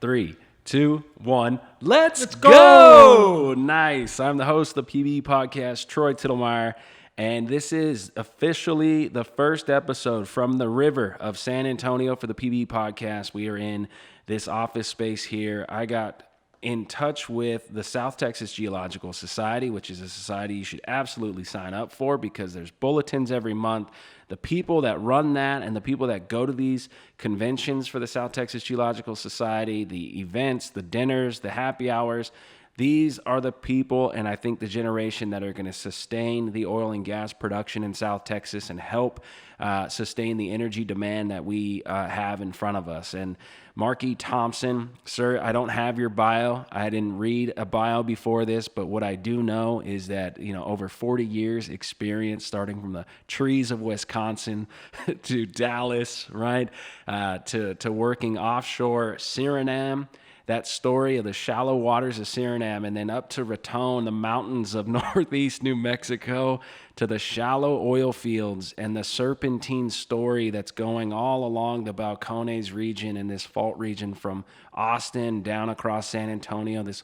3, 2, 1. Let's go! Nice. I'm the host of the PBE podcast, Troy Tittlemeyer, and this is officially the first episode from the river of San Antonio for the PBE podcast. We are in this office space here. I got in touch with the South Texas Geological Society, which is a society you should absolutely sign up for because there's bulletins every month. The people that run that and the people that go to these conventions for the South Texas Geological Society, the events, the dinners, the happy hours, these are the people, and I think the generation that are going to sustain the oil and gas production in South Texas and help sustain the energy demand that we have in front of us. And Marky Thompson, sir, I don't have your bio. I didn't read a bio before this, but what I do know is that, over 40 years experience, starting from the trees of Wisconsin to Dallas, right, to working offshore Suriname, that story of the shallow waters of Suriname, and then up to Raton, the mountains of northeast New Mexico, to the shallow oil fields and the serpentine story that's going all along the Balcones region and this fault region from Austin down across San Antonio, this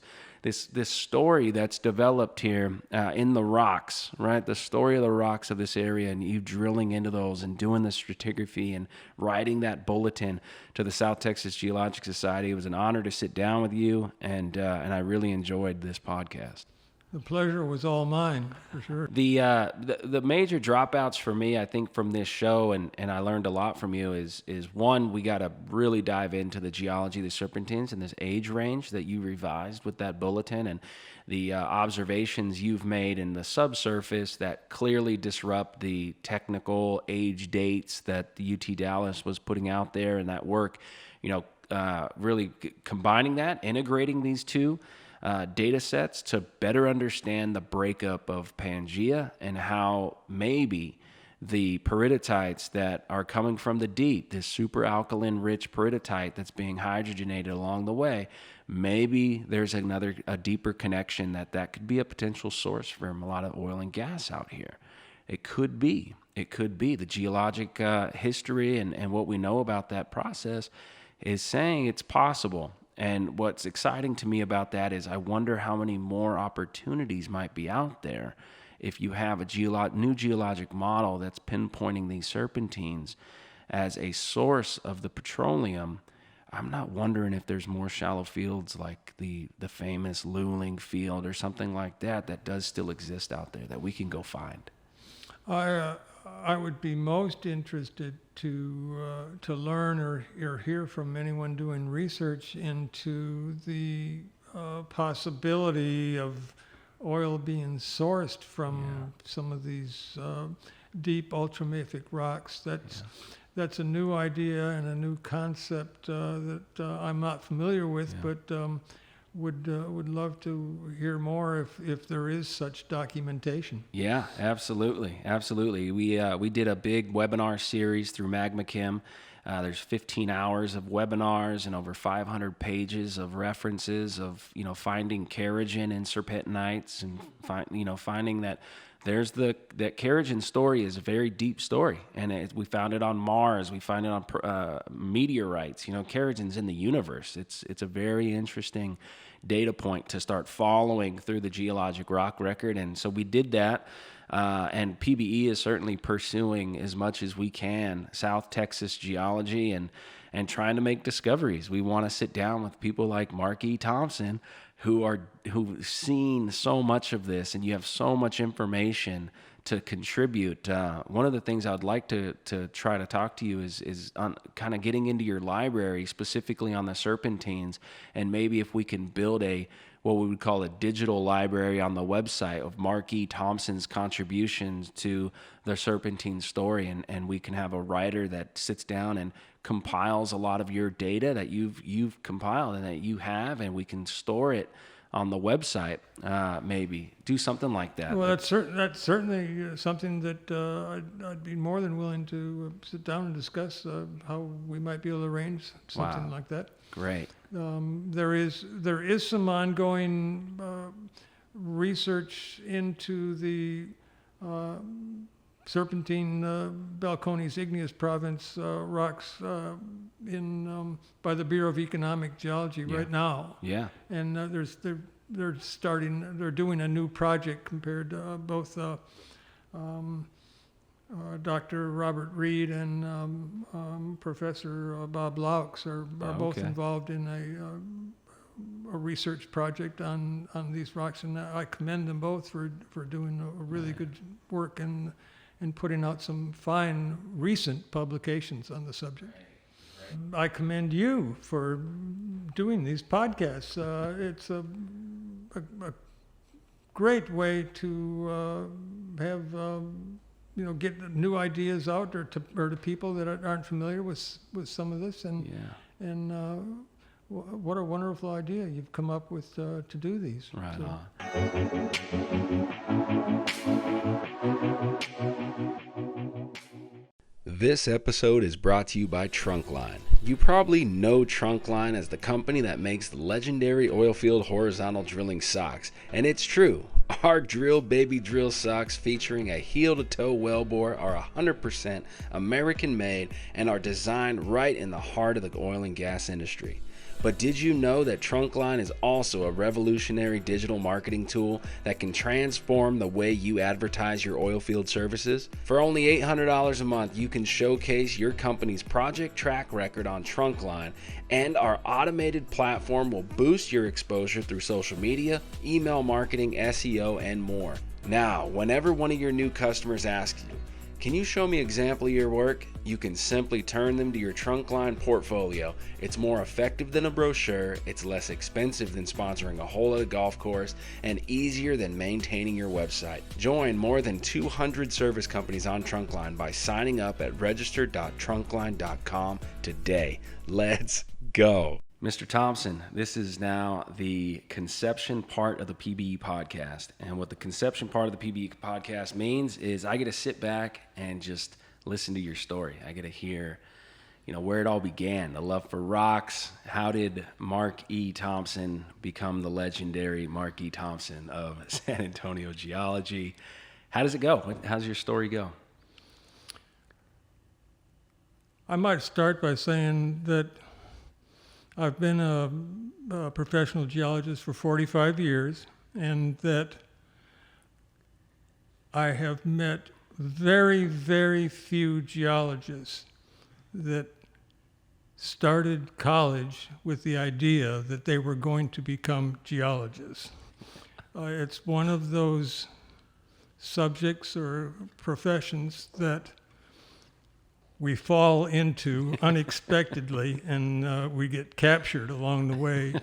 story that's developed here in the rocks, right? The story of the rocks of this area, and you drilling into those and doing the stratigraphy and writing that bulletin to the South Texas Geological Society. It was an honor to sit down with you, and I really enjoyed this podcast. The pleasure was all mine, for sure. The major dropouts for me, I think, from this show, and I learned a lot from you, is one, we got to really dive into the geology of the serpentines and this age range that you revised with that bulletin, and the observations you've made in the subsurface that clearly disrupt the technical age dates that the UT Dallas was putting out there, and that work, really combining that, integrating these two data sets to better understand the breakup of Pangea and how maybe the peridotites that are coming from the deep, this super alkaline rich peridotite that's being hydrogenated along the way, maybe there's a deeper connection that could be a potential source for a lot of oil and gas out here. It could be the geologic history and what we know about that process is saying it's possible. And what's exciting to me about that is I wonder how many more opportunities might be out there if you have a new geologic model that's pinpointing these serpentines as a source of the petroleum. I'm not wondering if there's more shallow fields like the famous Luling field or something like that does still exist out there that we can go find. I would be most interested to learn or hear from anyone doing research into the possibility of oil being sourced from some of these deep ultramafic rocks. That's a new idea and a new concept that I'm not familiar with, but would love to hear more if there is such documentation. Yeah, absolutely. We did a big webinar series through MagmaChem. There's 15 hours of webinars and over 500 pages of references of finding kerogen in serpentinites and finding that that kerogen story is a very deep story, and we found it on Mars. We find it on meteorites. Kerogen's in the universe. It's a very interesting data point to start following through the geologic rock record, and so we did that. And PBE is certainly pursuing as much as we can South Texas geology and trying to make discoveries. We want to sit down with people like Marky Thompson who've seen so much of this, and you have so much information to contribute. One of the things I'd like to try to talk to you is on kind of getting into your library, specifically on the serpentines, and maybe if we can build what we would call a digital library on the website of Marky Thompson's contributions to the serpentine story, and we can have a writer that sits down and compiles a lot of your data that you've compiled and that you have, and we can store it on the website. Maybe do something like that. Well, that's certainly something that I'd be more than willing to sit down and discuss how we might be able to arrange something like that. Great. There is some ongoing research into the serpentine Balcones igneous province rocks by the Bureau of Economic Geology right now. Yeah. And they're doing a new project compared to both Dr. Robert Reed and Professor Bob Laux are both involved in a research project on these rocks, and I commend them both for doing a really good work and putting out some fine recent publications on the subject. I commend you for doing these podcasts. It's a great way to have get new ideas out or to people that aren't familiar with some of this, and what a wonderful idea you've come up with to do these. Right on. This episode is brought to you by Trunkline. You probably know Trunkline as the company that makes the legendary oilfield horizontal drilling socks, and it's true. Our Drill Baby Drill socks featuring a heel-to-toe wellbore are 100% American-made and are designed right in the heart of the oil and gas industry. But did you know that Trunkline is also a revolutionary digital marketing tool that can transform the way you advertise your oilfield services? For only $800 a month, you can showcase your company's project track record on Trunkline, and our automated platform will boost your exposure through social media, email marketing, SEO, and more. Now, whenever one of your new customers asks you, "Can you show me an example of your work?" you can simply turn them to your Trunkline portfolio. It's more effective than a brochure, it's less expensive than sponsoring a hole at a golf course, and easier than maintaining your website. Join more than 200 service companies on Trunkline by signing up at register.trunkline.com today. Let's go. Mr. Thompson, this is now the conception part of the PBE podcast. And what the conception part of the PBE podcast means is I get to sit back and just listen to your story. I get to hear, where it all began, the love for rocks. How did Mark E. Thompson become the legendary Mark E. Thompson of San Antonio geology? How does it go? How's your story go? I might start by saying that I've been a professional geologist for 45 years, and that I have met very, very few geologists that started college with the idea that they were going to become geologists. It's one of those subjects or professions that we fall into unexpectedly, and we get captured along the way.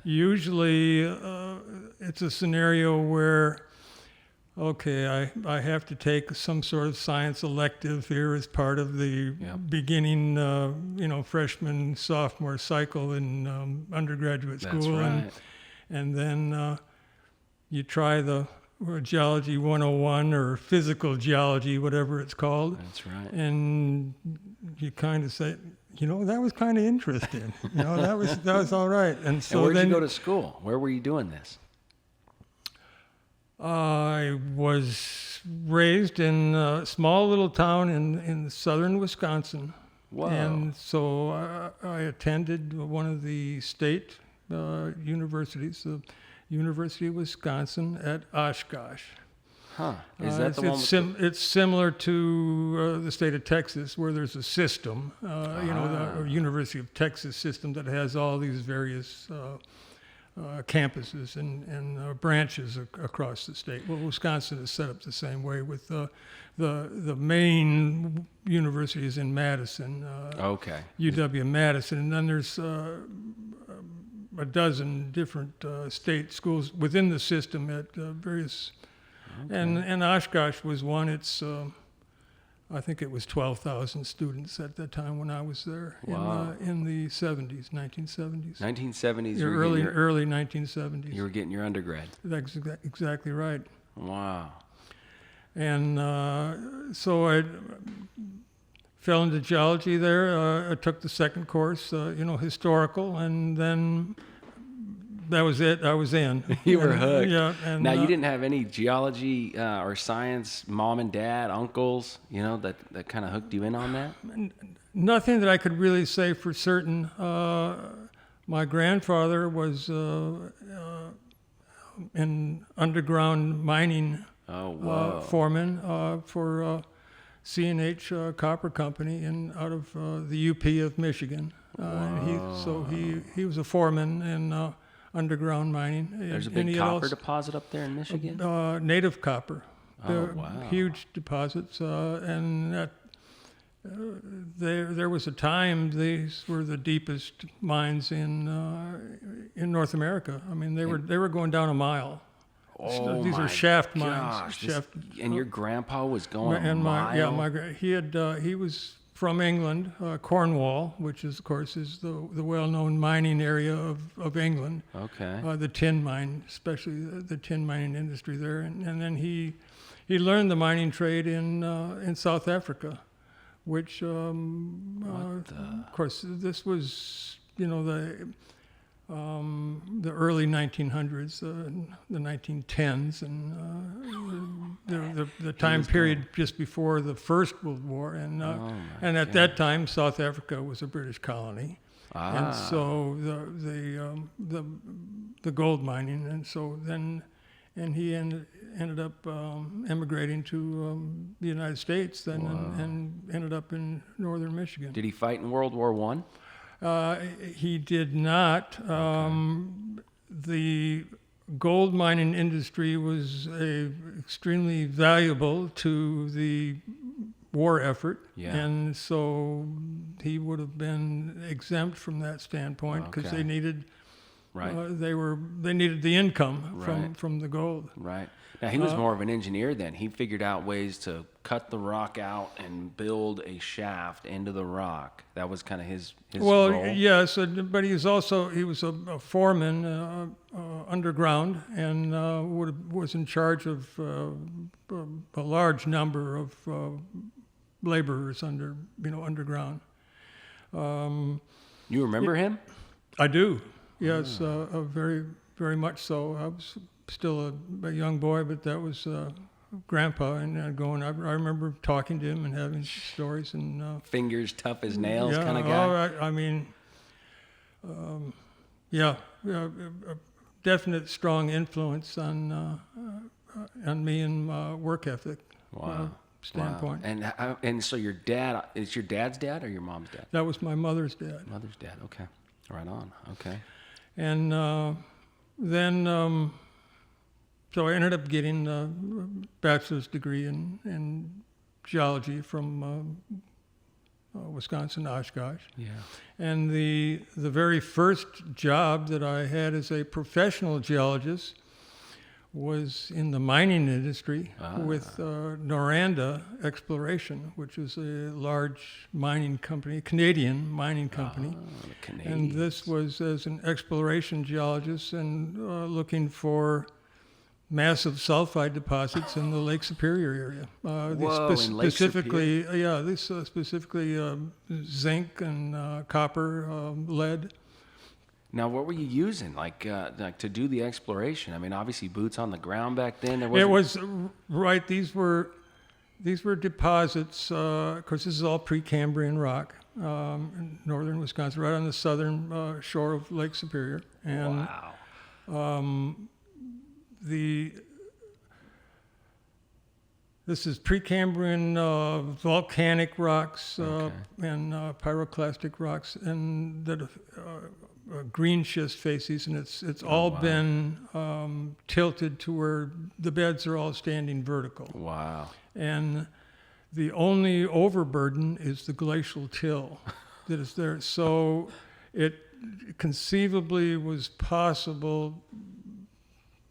Usually it's a scenario where, okay, I have to take some sort of science elective here as part of the beginning, freshman, sophomore cycle in undergraduate school. That's right. And then you try the Geology 101 or physical geology, whatever it's called. That's right. And you kind of say, that was kind of interesting. That was all right. And so where did you go to school? Where were you doing this? I was raised in a small little town in southern Wisconsin. Wow. And so I attended one of the state universities, the University of Wisconsin at Oshkosh. Huh. Is that the one? It's similar to the state of Texas, where there's a system, the University of Texas system that has all these various campuses and branches across the state. Well, Wisconsin is set up the same way with the main universities in Madison. UW-Madison, and then there's a dozen different state schools within the system at various, and Oshkosh was one. It's I think it was 12,000 students at that time when I was there. Wow. In the 70s, 1970s. 1970s. Early 1970s. You were getting your undergrad. That's exactly right. Wow. And so I fell into geology there. I took the second course, historical, and then that was it. I was in. You were hooked. Yeah. And now, you didn't have any geology or science mom and dad, uncles, that kind of hooked you in on that? Nothing that I could really say for certain. My grandfather was in underground mining foreman for C&H Copper Company out of the UP of Michigan. He was a foreman in underground mining. There's a big copper deposit up there in Michigan? Native copper. Wow. Huge deposits. And that, there was a time these were the deepest mines in North America. I mean, they were going down a mile. Oh, these are shaft mines. And your grandpa was going a mile? He was from England, Cornwall, which is, of course, is the well-known mining area of England. Okay. The tin mine, especially the tin mining industry there, and then he learned the mining trade in South Africa, which, of course, this was the early 1900s, the 1910s, and the time period just before the First World War, and at that time South Africa was a British colony, and so the gold mining, and so then he ended up emigrating to the United States then, and ended up in northern Michigan. Did he fight in World War I? He did not. The gold mining industry was extremely valuable to the war effort, and so he would have been exempt from that standpoint because they needed. They needed the income from the gold. Right. Now, he was more of an engineer then. He figured out ways to cut the rock out and build a shaft into the rock. That was kind of his role. Yes, but he was a foreman underground, and was in charge of a large number of laborers underground. You remember him? I do. Yes, very, very much so. I was still a young boy, but that was Grandpa, and going. I remember talking to him and having stories and fingers tough as nails kind of guy. I mean, a definite strong influence on me and work ethic. Standpoint. Wow. And so your dad is your dad's dad or your mom's dad? That was my mother's dad. Mother's dad. Okay. Right on. Okay. And then, so I ended up getting a bachelor's degree in geology from Wisconsin, Oshkosh. Yeah. And the very first job that I had as a professional geologist was in the mining industry with Noranda Exploration, which is a large mining company, Canadian mining company. And this was as an exploration geologist and looking for massive sulfide deposits in the Lake Superior area. Specifically zinc and copper, lead. Now, what were you using, like to do the exploration? I mean, obviously boots on the ground back then. It was right. These were deposits. Of course, this is all Precambrian rock in northern Wisconsin, right on the southern shore of Lake Superior. And, wow. This is Precambrian volcanic rocks and pyroclastic rocks, and that. Green schist facies, and it's all been tilted to where the beds are all standing vertical. Wow. And the only overburden is the glacial till that is there. So it conceivably was possible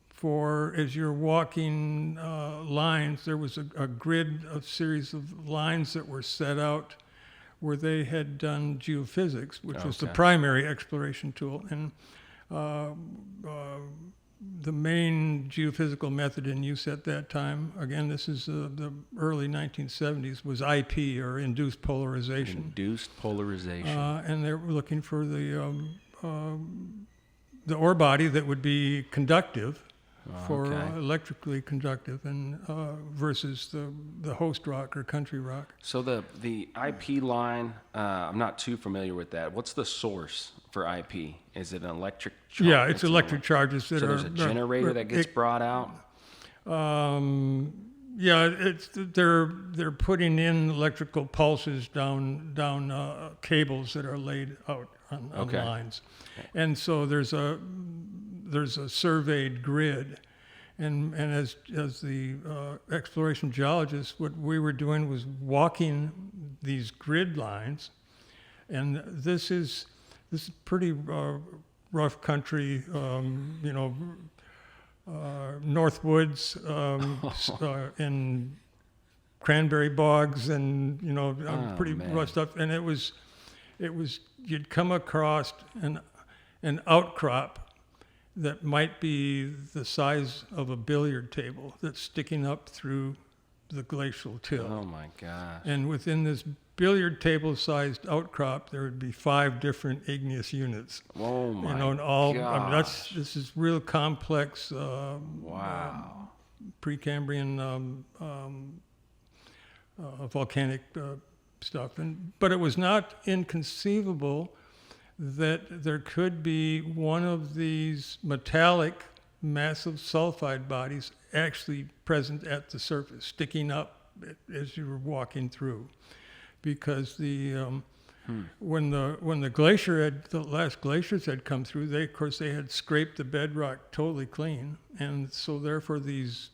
for, as you're walking lines, there was a grid, a series of lines that were set out where they had done geophysics, which was the primary exploration tool. And the main geophysical method in use at that time, again, this is the early 1970s, was IP, or induced polarization. Induced polarization. And they were looking for the ore body that would be conductive for Okay. electrically conductive, and versus the host rock or country rock. So the IP line, I'm not too familiar with that. What's the source for IP? Is it an electric charge? Yeah, it's electric charges that So are. there's a generator that gets brought out? Yeah, they're putting in electrical pulses down cables that are laid out on Okay. lines, and so there's a surveyed grid, and as the exploration geologists, what we were doing was walking these grid lines, and this is pretty rough country, North Woods, in cranberry bogs, and pretty man. rough stuff. And it was you'd come across an outcrop that might be the size of a billiard table that's sticking up through the glacial till. Oh my gosh. And within this billiard table-sized outcrop, there would be 5 different igneous units. Oh my And all. gosh. This is real complex. Wow. Precambrian volcanic stuff, but it was not inconceivable that there could be one of these metallic, massive sulfide bodies actually present at the surface, sticking up as you were walking through, because when the last glaciers had come through, they had scraped the bedrock totally clean, and so therefore these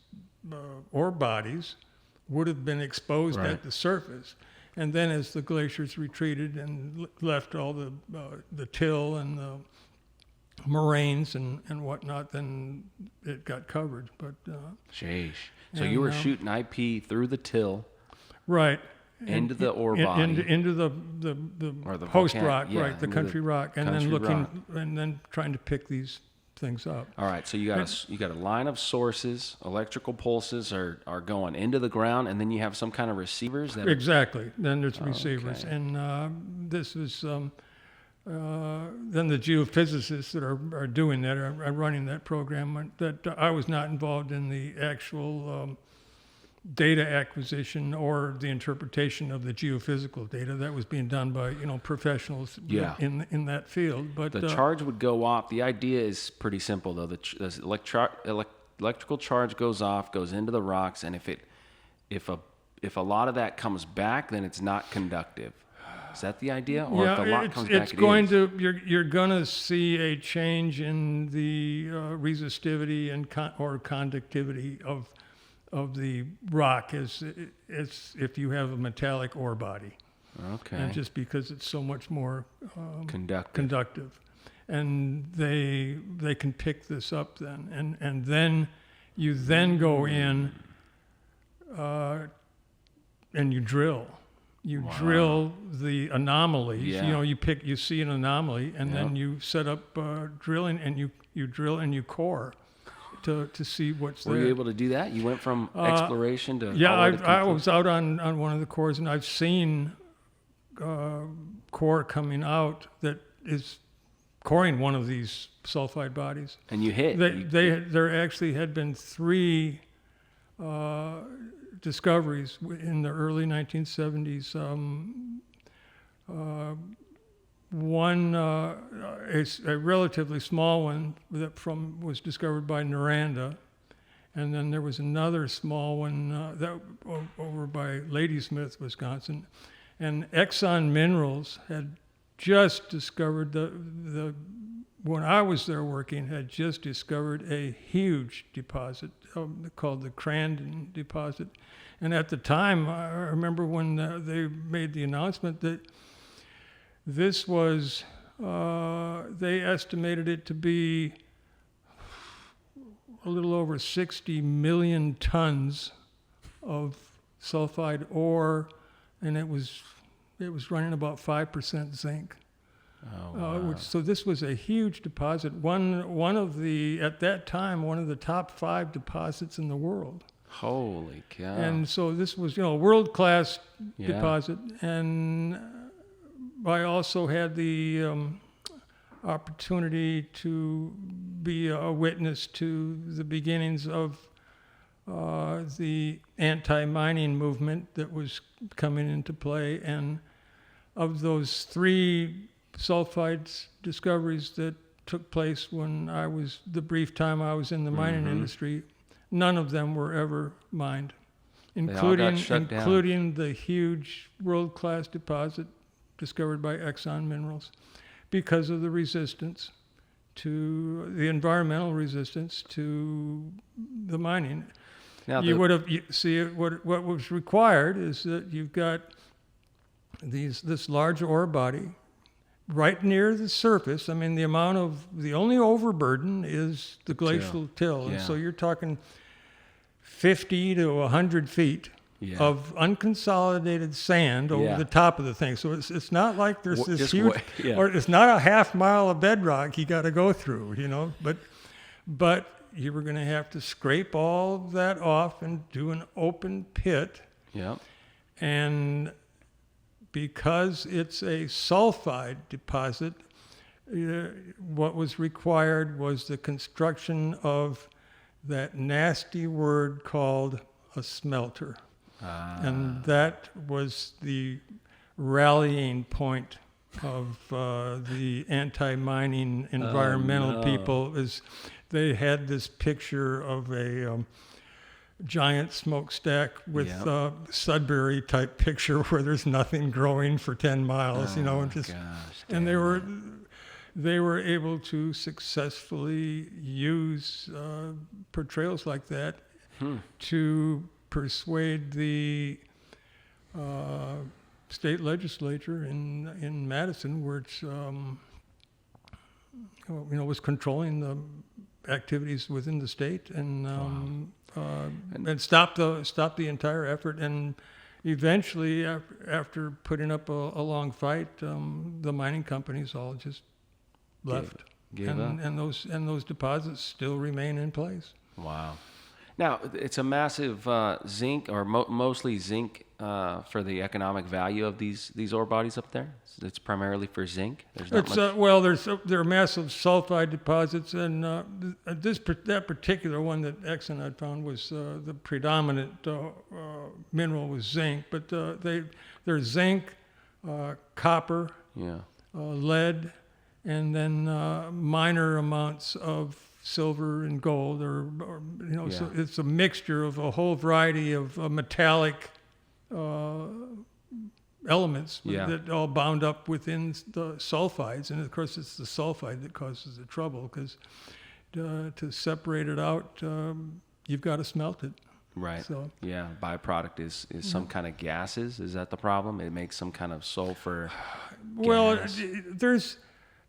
ore bodies would have been exposed Right. at the surface. And then as the glaciers retreated and left all the till and the moraines and whatnot, then it got covered. But Sheesh. So and, you were shooting IP through the till right into the ore body. into the Or the host volcanic- rock, yeah, right, the into country rock, and then country looking rock. and then trying to pick these things up. All right, so you got a line of sources. Electrical pulses are going into the ground, and then you have some kind of receivers that. Exactly. Then there's receivers, Okay. and this is then the geophysicists that are doing that are running that program. That I was not involved in the actual data acquisition or the interpretation of the geophysical data. That was being done by professionals Yeah. in that field. But The charge would go off. The idea is pretty simple, though. The electrical charge goes off, goes into the rocks, and if a lot of that comes back, then it's not conductive. Is that the idea? Or if a lot comes back, you're going to see a change in the resistivity and or conductivity of the rock as if you have a metallic ore body. Okay. And just because it's so much more Conductive. and they can pick this up then, and then you go in and you drill the anomalies. Yeah. You see an anomaly, and then you set up drilling, and you drill and you core to see what's Were there. you able to do that? You went from exploration to Yeah, all the way to I conclusion? was out on one of the cores, and I've seen core coming out that is coring one of these sulfide bodies. And you hit. There actually had been 3 discoveries in the early 1970s. One is a relatively small one that was discovered by Noranda, and then there was another small one that over by Ladysmith, Wisconsin, and Exxon Minerals had just discovered when I was there working, had just discovered a huge deposit called the Crandon deposit, and at the time I remember when they made the announcement that this was, they estimated it to be a little over 60 million tons of sulfide ore, and it was running about 5% zinc. Oh, wow. So this was a huge deposit. At that time, one of the top 5 deposits in the world. Holy cow. And so this was, a world-class Yeah. deposit. And I also had the opportunity to be a witness to the beginnings of the anti-mining movement that was coming into play. And of those 3 sulfides discoveries that took place when the brief time I was in the mining industry, none of them were ever mined, including the huge world-class deposit discovered by Exxon Minerals, because of the resistance to the environmental resistance to the mining. Now What was required is that you've got this large ore body right near the surface. I mean, the only overburden is the glacial till. And so you're talking 50 to 100 feet of unconsolidated sand over the top of the thing. So it's not like there's this huge, or it's not a half mile of bedrock you got to go through, but you were going to have to scrape all that off and do an open pit. Yeah. And because it's a sulfide deposit, what was required was the construction of that nasty word called a smelter. And that was the rallying point of the anti-mining environmental people. Is they had this picture of a giant smokestack with Sudbury type picture where there's nothing growing for 10 miles, and they were able to successfully use portrayals like that to persuade the state legislature in Madison, which was controlling the activities within the state, and stop the entire effort. And eventually, after putting up a long fight, the mining companies all just left, gave up. And those deposits still remain in place. Wow. Now it's a massive zinc, or mostly zinc, for the economic value of these ore bodies up there. It's primarily for zinc. There's not much. There are massive sulfide deposits, and that particular one that Exxon had found was the predominant mineral was zinc. But there's zinc, copper, lead, and then minor amounts of silver and gold, so it's a mixture of a whole variety of metallic elements that all bound up within the sulfides. And of course, it's the sulfide that causes the trouble, because to separate it out, you've got to smelt it. Right. So, byproduct is some kind of gases. Is that the problem? It makes some kind of sulfur well, gas.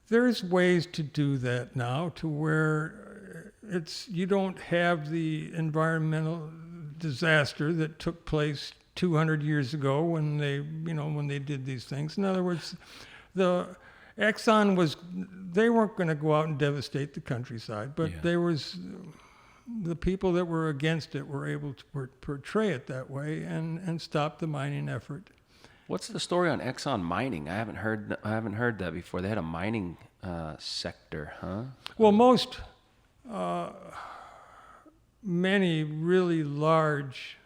there's ways to do that now, to where you don't have the environmental disaster that took place 200 years ago when they did these things. In other words, the Exxon they weren't going to go out and devastate the countryside, but the people that were against it were able to portray it that way and stop the mining effort. What's the story on Exxon mining? I haven't heard that before. They had a mining sector, huh? Well, many really large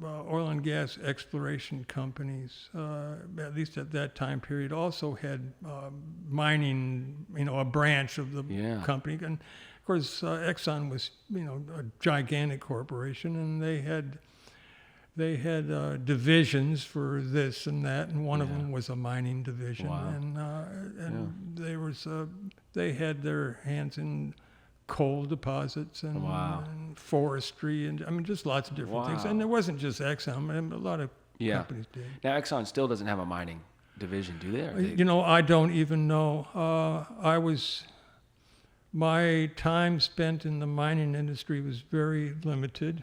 oil and gas exploration companies, at least at that time period, also had mining, a branch of the company. And of course, Exxon was, a gigantic corporation, and they had divisions for this and that, and one of them was a mining division. Wow. And they had their hands in coal deposits and forestry, and just lots of different things. And it wasn't just Exxon; a lot of companies did. Now Exxon still doesn't have a mining division, do they? I don't even know. My time spent in the mining industry was very limited.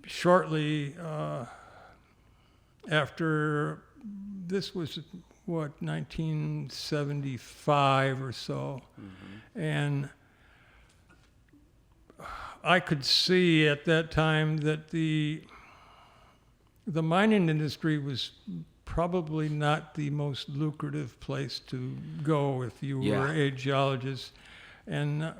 Shortly after, this was 1975 or so, and I could see at that time that the mining industry was probably not the most lucrative place to go if you Yeah. were a geologist. And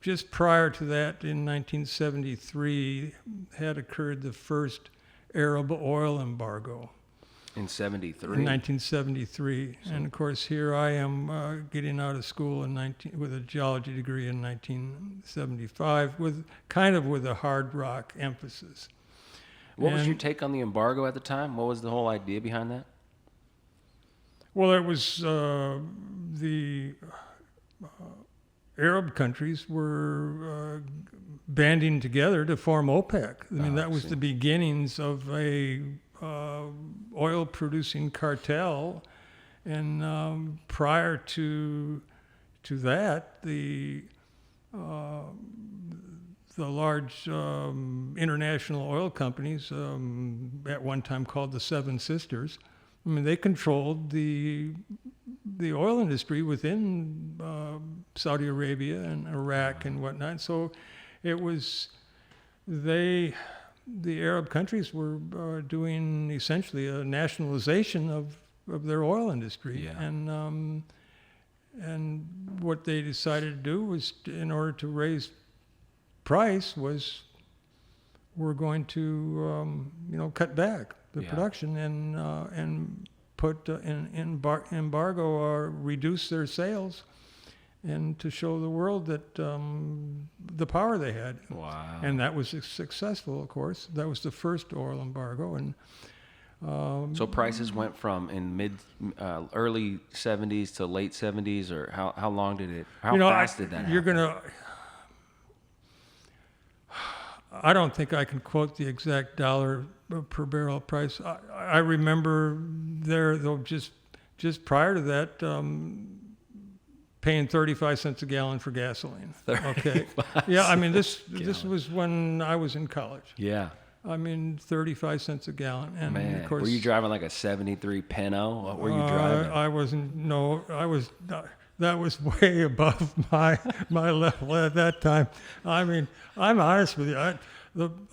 just prior to that, in 1973, had occurred the first Arab oil embargo. In 73. In 1973, and of course here I am getting out of school with a geology degree in 1975, with a hard rock emphasis. What was your take on the embargo at the time? What was the whole idea behind that? Well, it was the Arab countries were banding together to form OPEC. I mean, that was the beginnings of a oil-producing cartel, and prior to that, the large international oil companies, at one time called the Seven Sisters, I mean, they controlled the oil industry within Saudi Arabia and Iraq and whatnot. So it was the Arab countries were doing essentially a nationalization of their oil industry. Yeah. And what they decided to do was, in order to raise price, was we're going to cut back the production and put embargo or reduce their sales, and to show the world that the power they had. Wow. And that was successful, of course. That was the first oil embargo. And so prices went from early 70s to late 70s, or how long did it? How fast did that happen? I don't think I can quote the exact dollar per barrel price. I remember though, just prior to that, paying 35 cents a gallon for gasoline. Okay. Yeah, I mean, this was when I was in college. Yeah. I mean, 35 cents a gallon. And Man, of course, were you driving like a 73 Pinto? What were you driving? That was way above my level at that time. I mean, I'm honest with you.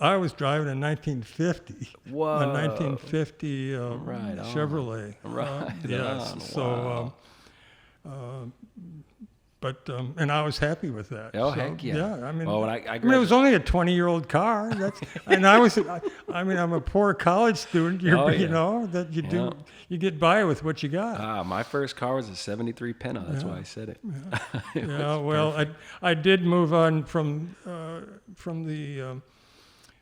I was driving a 1950. Whoa. A 1950 Right on. Chevrolet. Right. Yes. On. So, Wow. and I was happy with that. Oh, So, heck yeah. Yeah, I mean, Well, when it was only a 20-year-old car. And I'm a poor college student. You get by with what you got. My first car was a 73 Pinto. That's why I said it. Yeah, well, I did move on from the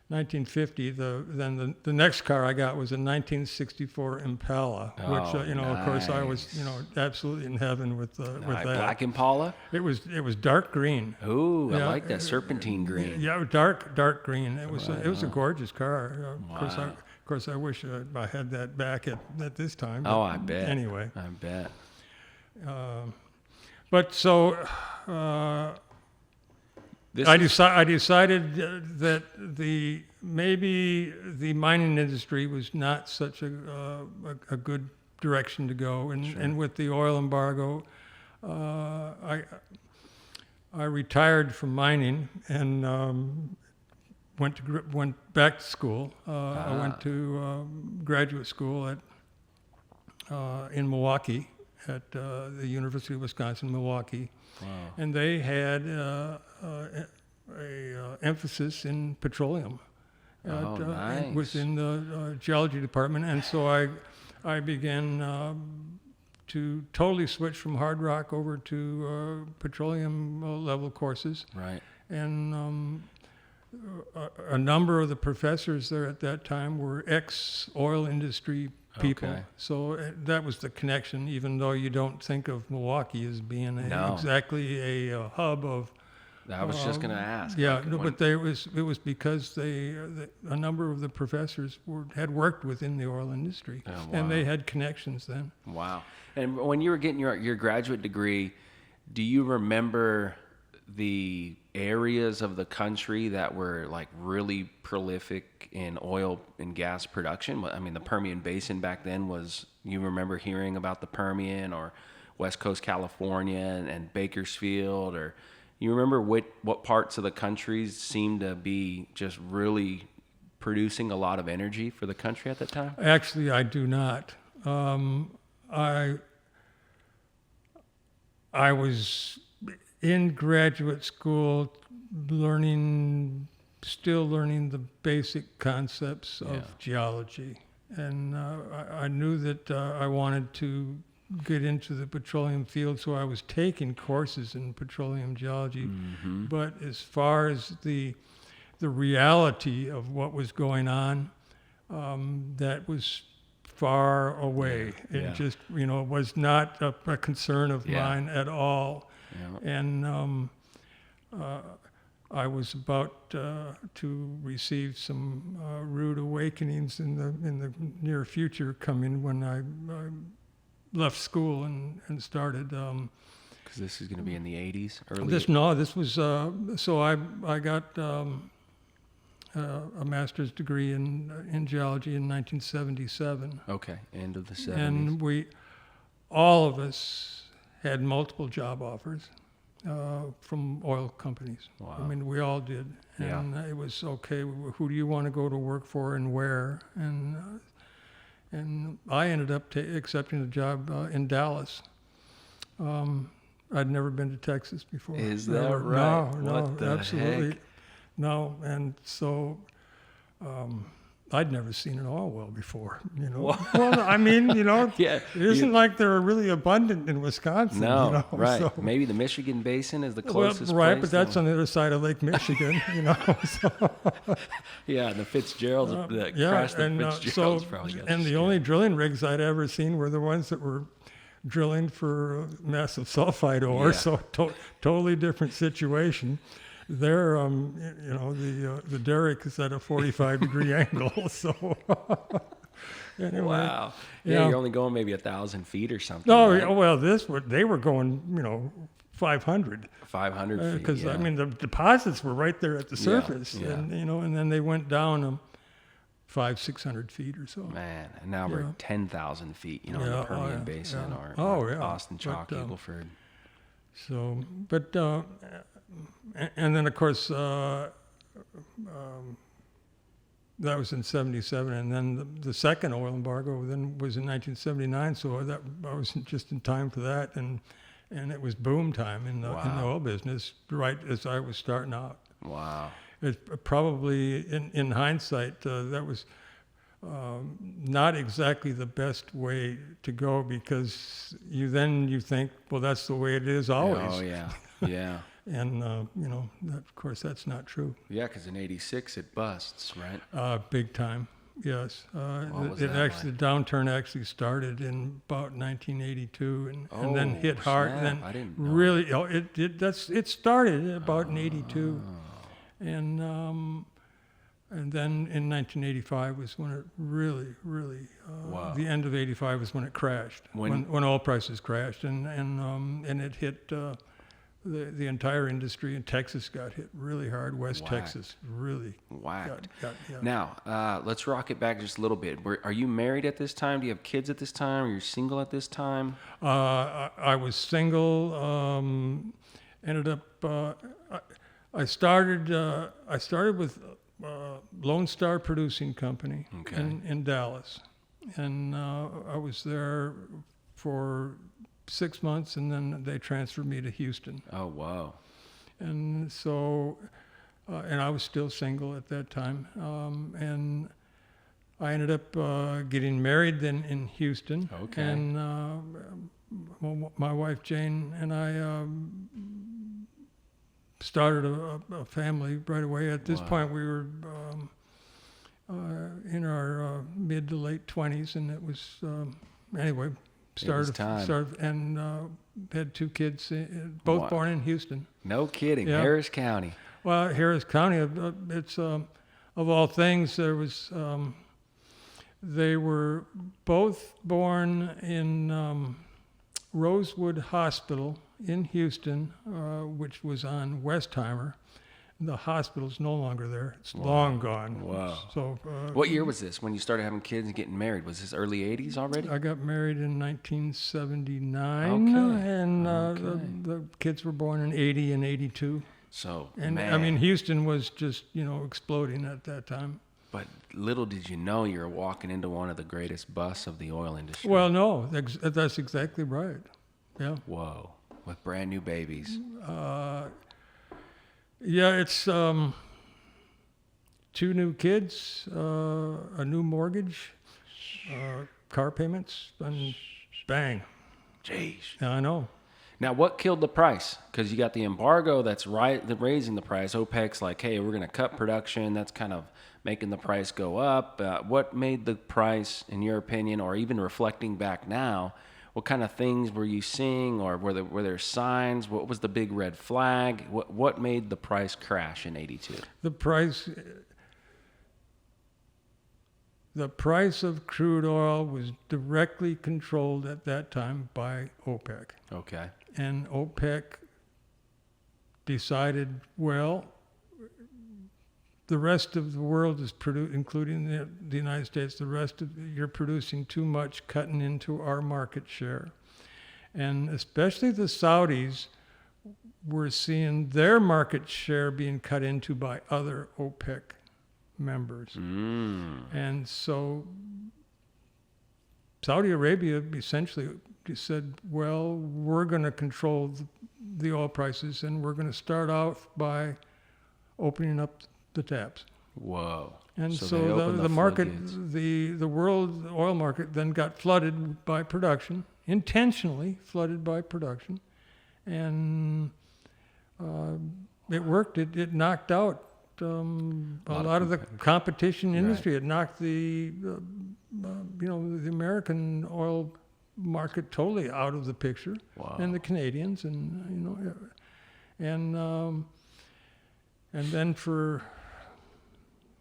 1950. Then the next car I got was a 1964 Impala, which of course I was absolutely in heaven with that. Black Impala. It was dark green. Ooh, I like that serpentine green. Yeah, dark green. It was a gorgeous car. Wow. Of course, I wish I had that back at this time. Oh, I bet. Anyway, I bet. but so. I decided that maybe the mining industry was not such a good direction to go, and with the oil embargo, I retired from mining and went back to school. I went to graduate school in Milwaukee at the University of Wisconsin-Milwaukee. Wow. And they had a emphasis in petroleum Nice. within the geology department, and so I began to totally switch from hard rock over to petroleum level courses. Right. And a number of the professors there at that time were ex-oil industry people. Okay. So that was the connection, even though you don't think of Milwaukee as being exactly a hub of. I was just going to ask. Yeah, but it was because a number of the professors had worked within the oil industry, and they had connections then. Wow. And when you were getting your graduate degree, do you remember the areas of the country that were like really prolific in oil and gas production? I mean, the Permian Basin back then you remember hearing about the Permian or West Coast California and Bakersfield, or you remember what parts of the country seemed to be just really producing a lot of energy for the country at that time? Actually, I do not. I was in graduate school still learning the basic concepts of geology. And I knew that I wanted to get into the petroleum field, so I was taking courses in petroleum geology. Mm-hmm. But as far as the reality of what was going on, that was far away. It just, was not a concern of mine at all. Yeah. And I was about to receive some rude awakenings in the near future coming when I left school and started. Because this is going to be in the 80s, early. This was so I got a master's degree in geology in 1977. Okay, end of the 70s. And all of us had multiple job offers from oil companies. Wow. I mean, we all did. And it was, okay, who do you want to go to work for and where? And I ended up accepting a job in Dallas. I'd never been to Texas before. Is that right? No, what the absolutely. Heck? No, and so I'd never seen an oil well before, Well, I mean, it isn't like they're really abundant in Wisconsin. No, right. So, maybe the Michigan Basin is the closest right, place. But that's on the other side of Lake Michigan, So. Yeah, the Fitzgeralds, Fitzgeralds probably got the only drilling rigs I'd ever seen were the ones that were drilling for massive sulfide ore, so totally different situation. There, the derrick is at a 45-degree angle, so anyway. Wow. Yeah, you're only going maybe 1,000 feet or something. No, right? Well, they were going, 500. 500 feet. Because I mean, the deposits were right there at the surface, and and then they went down 500-600 feet or so. Man, and now we're 10,000 feet, in the Permian Basin or Austin Chalk, Eagleford. So, but. And then, of course, that was in 77, and then the second oil embargo then was in 1979. So I was just in time for that, and it was boom time in the oil business right as I was starting out. Wow! It probably, in hindsight, that was not exactly the best way to go, because you think, well, that's the way it is always. Oh yeah. And, of course, that's not true. Yeah, because in 86 it busts, right? Big time, yes. The downturn actually started in about 1982 and then hit hard. Snap. And then I didn't know. Really, it started about in 82. And then in 1985 was when it really, the end of 85 was when it crashed, when oil prices crashed. And it hit... The entire industry, and Texas got hit really hard. West Texas really whacked. Got Now, let's rock it back just a little bit. Are you married at this time? Do you have kids at this time? Are you single at this time? I was single. Ended up. I started with Lone Star Producing Company in Dallas, and I was there for 6 months, and then they transferred me to Houston. Oh, wow. And so, and I was still single at that time. And I ended up getting married then in Houston. Okay. And my wife Jane and I started a family right away. At this point, we were in our mid to late 20s, and it was, anyway, started and had 2 kids, both born in Houston. No kidding. Harris County. Well, Harris County, it's of all things, they were both born in Rosewood Hospital in Houston, which was on Westheimer. The hospital's no longer there. It's long gone. Wow. So, what year was this when you started having kids and getting married? Was this early 80s already? I got married in 1979, and the kids were born in 80 and 82. So, and I mean, Houston was just exploding at that time. But little did you know you were walking into one of the greatest busts of the oil industry. Well, no, that's exactly right. Yeah. Whoa. With brand new babies. Yeah, it's 2 new kids, a new mortgage, car payments, and bang. Jeez. Yeah, I know. Now, what killed the price? Because you got the embargo that's raising the price. OPEC's like, hey, we're going to cut production. That's kind of making the price go up. What made the price, in your opinion, or even reflecting back now, what kind of things were you seeing, or were there signs? What was the big red flag? What made the price crash in '82? The price of crude oil was directly controlled at that time by OPEC. Okay. And OPEC decided, well, the rest of the world is including the United States, you're producing too much, cutting into our market share. And especially the Saudis were seeing their market share being cut into by other OPEC members. And so Saudi Arabia essentially said, well, we're going to control the oil prices, and we're going to start off by opening up the taps. Whoa. And so the market, the world oil market then got flooded by production, intentionally flooded by production. And it worked. It knocked out a lot of the competition industry. Right. It knocked the American oil market totally out of the picture. Wow. And the Canadians, and then for,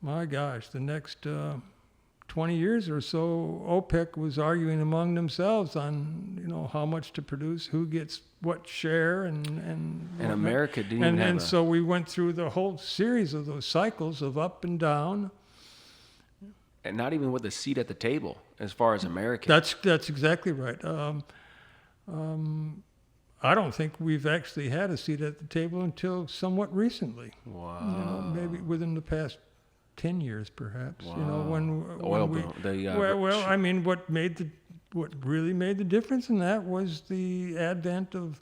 my gosh, the next 20 years or so, OPEC was arguing among themselves on, how much to produce, who gets what share, and America didn't even have and so we went through the whole series of those cycles of up and down. And not even with a seat at the table as far as America. That's exactly right. I don't think we've actually had a seat at the table until somewhat recently. Wow. Maybe within the past 10 years, perhaps. Wow. When oil we, boom. What really made the difference in that was the advent of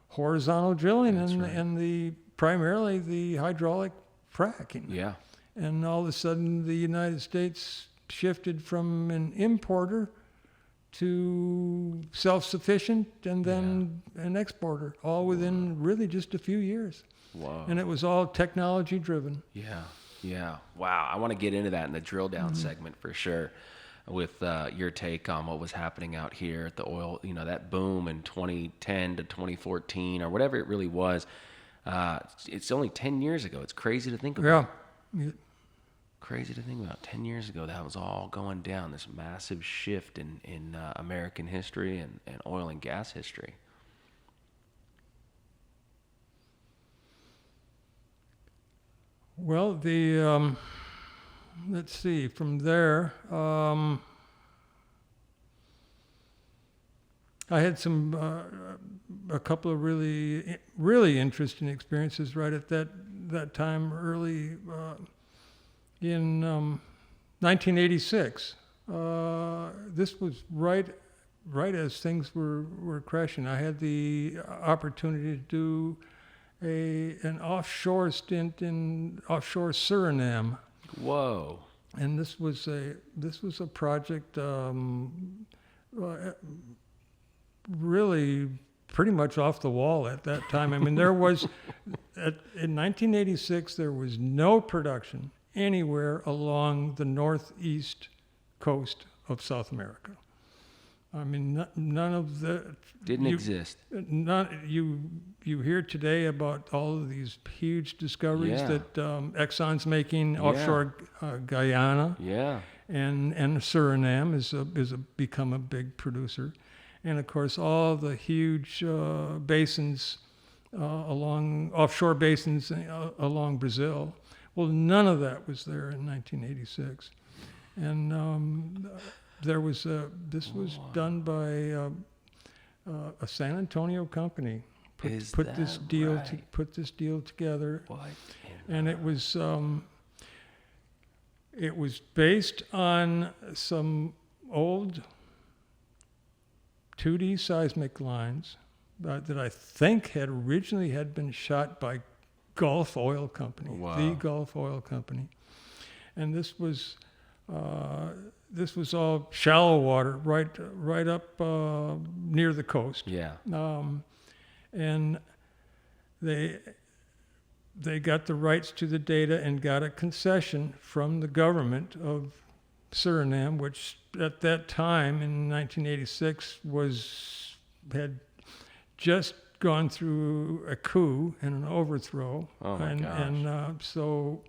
horizontal drilling and primarily the hydraulic fracking. Yeah. And all of a sudden, the United States shifted from an importer to self-sufficient and then an exporter, all within really just a few years. Wow. And it was all technology driven. Yeah. Wow. I want to get into that in the drill down segment for sure, with your take on what was happening out here at the oil, that boom in 2010 to 2014 or whatever it really was. It's only 10 years ago. It's crazy to think about. Yeah. Crazy to think about. 10 years ago, that was all going down, this massive shift in American history and oil and gas history. Well, let's see, from there, I had a couple of really, really interesting experiences right at that time, early in 1986. This was right as things were crashing. I had the opportunity to do an offshore stint in offshore Suriname. Whoa! And this was a project really pretty much off the wall at that time. I mean, there was in 1986 there was no production anywhere along the northeast coast of South America. I mean, none of the didn't exist. You hear today about all of these huge discoveries that Exxon's making offshore Guyana. Yeah. And Suriname is become a big producer, and of course all the huge basins along offshore basins along Brazil. Well, none of that was there in 1986, and this was done by a San Antonio company. Put this deal together, and it was It was based on some old 2D seismic lines that I think had originally been shot by Gulf Oil Company, Wow. the Gulf Oil Company, and this was all shallow water, right up near the coast. Yeah. And they got the rights to the data and got a concession from the government of Suriname, which at that time in 1986 had just gone through a coup and an overthrow. Oh my gosh. And so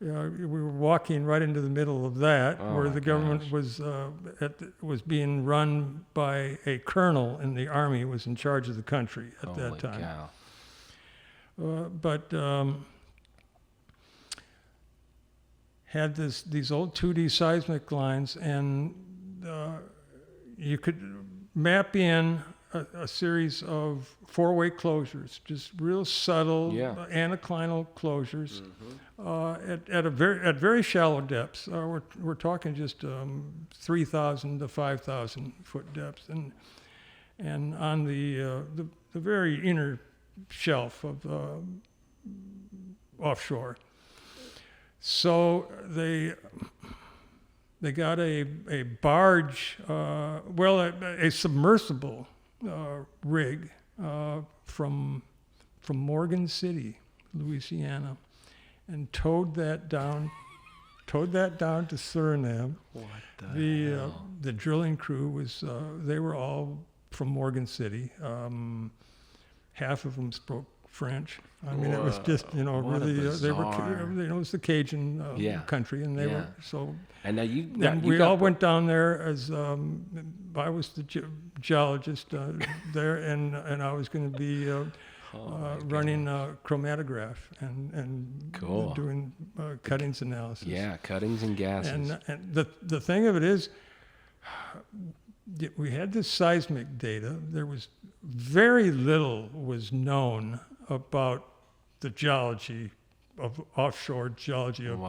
we were walking right into the middle of that, Oh where my the government gosh. was being run by a colonel in the army who was in charge of the country at Holy that time. cow. But had these old 2D seismic lines, and you could map in a series of four-way closures, just real subtle anticlinal closures at very shallow depths. We're talking just 3,000 to 5,000 foot depths, and on the very inner shelf of offshore. So they got a barge, a submersible rig from Morgan City, Louisiana, and towed that down to Suriname. What the hell? The drilling crew was they were all from Morgan City. Half of them spoke French. I mean, it was just what a really they were bizarre- it was the Cajun country, and they were so. And now We all went down there as I was the geologist there, and I was going to be running chromatograph and Cool. doing cuttings analysis. Yeah, cuttings and gases. And the thing of it is, we had this seismic data. There was very little was known about the geology of offshore geology of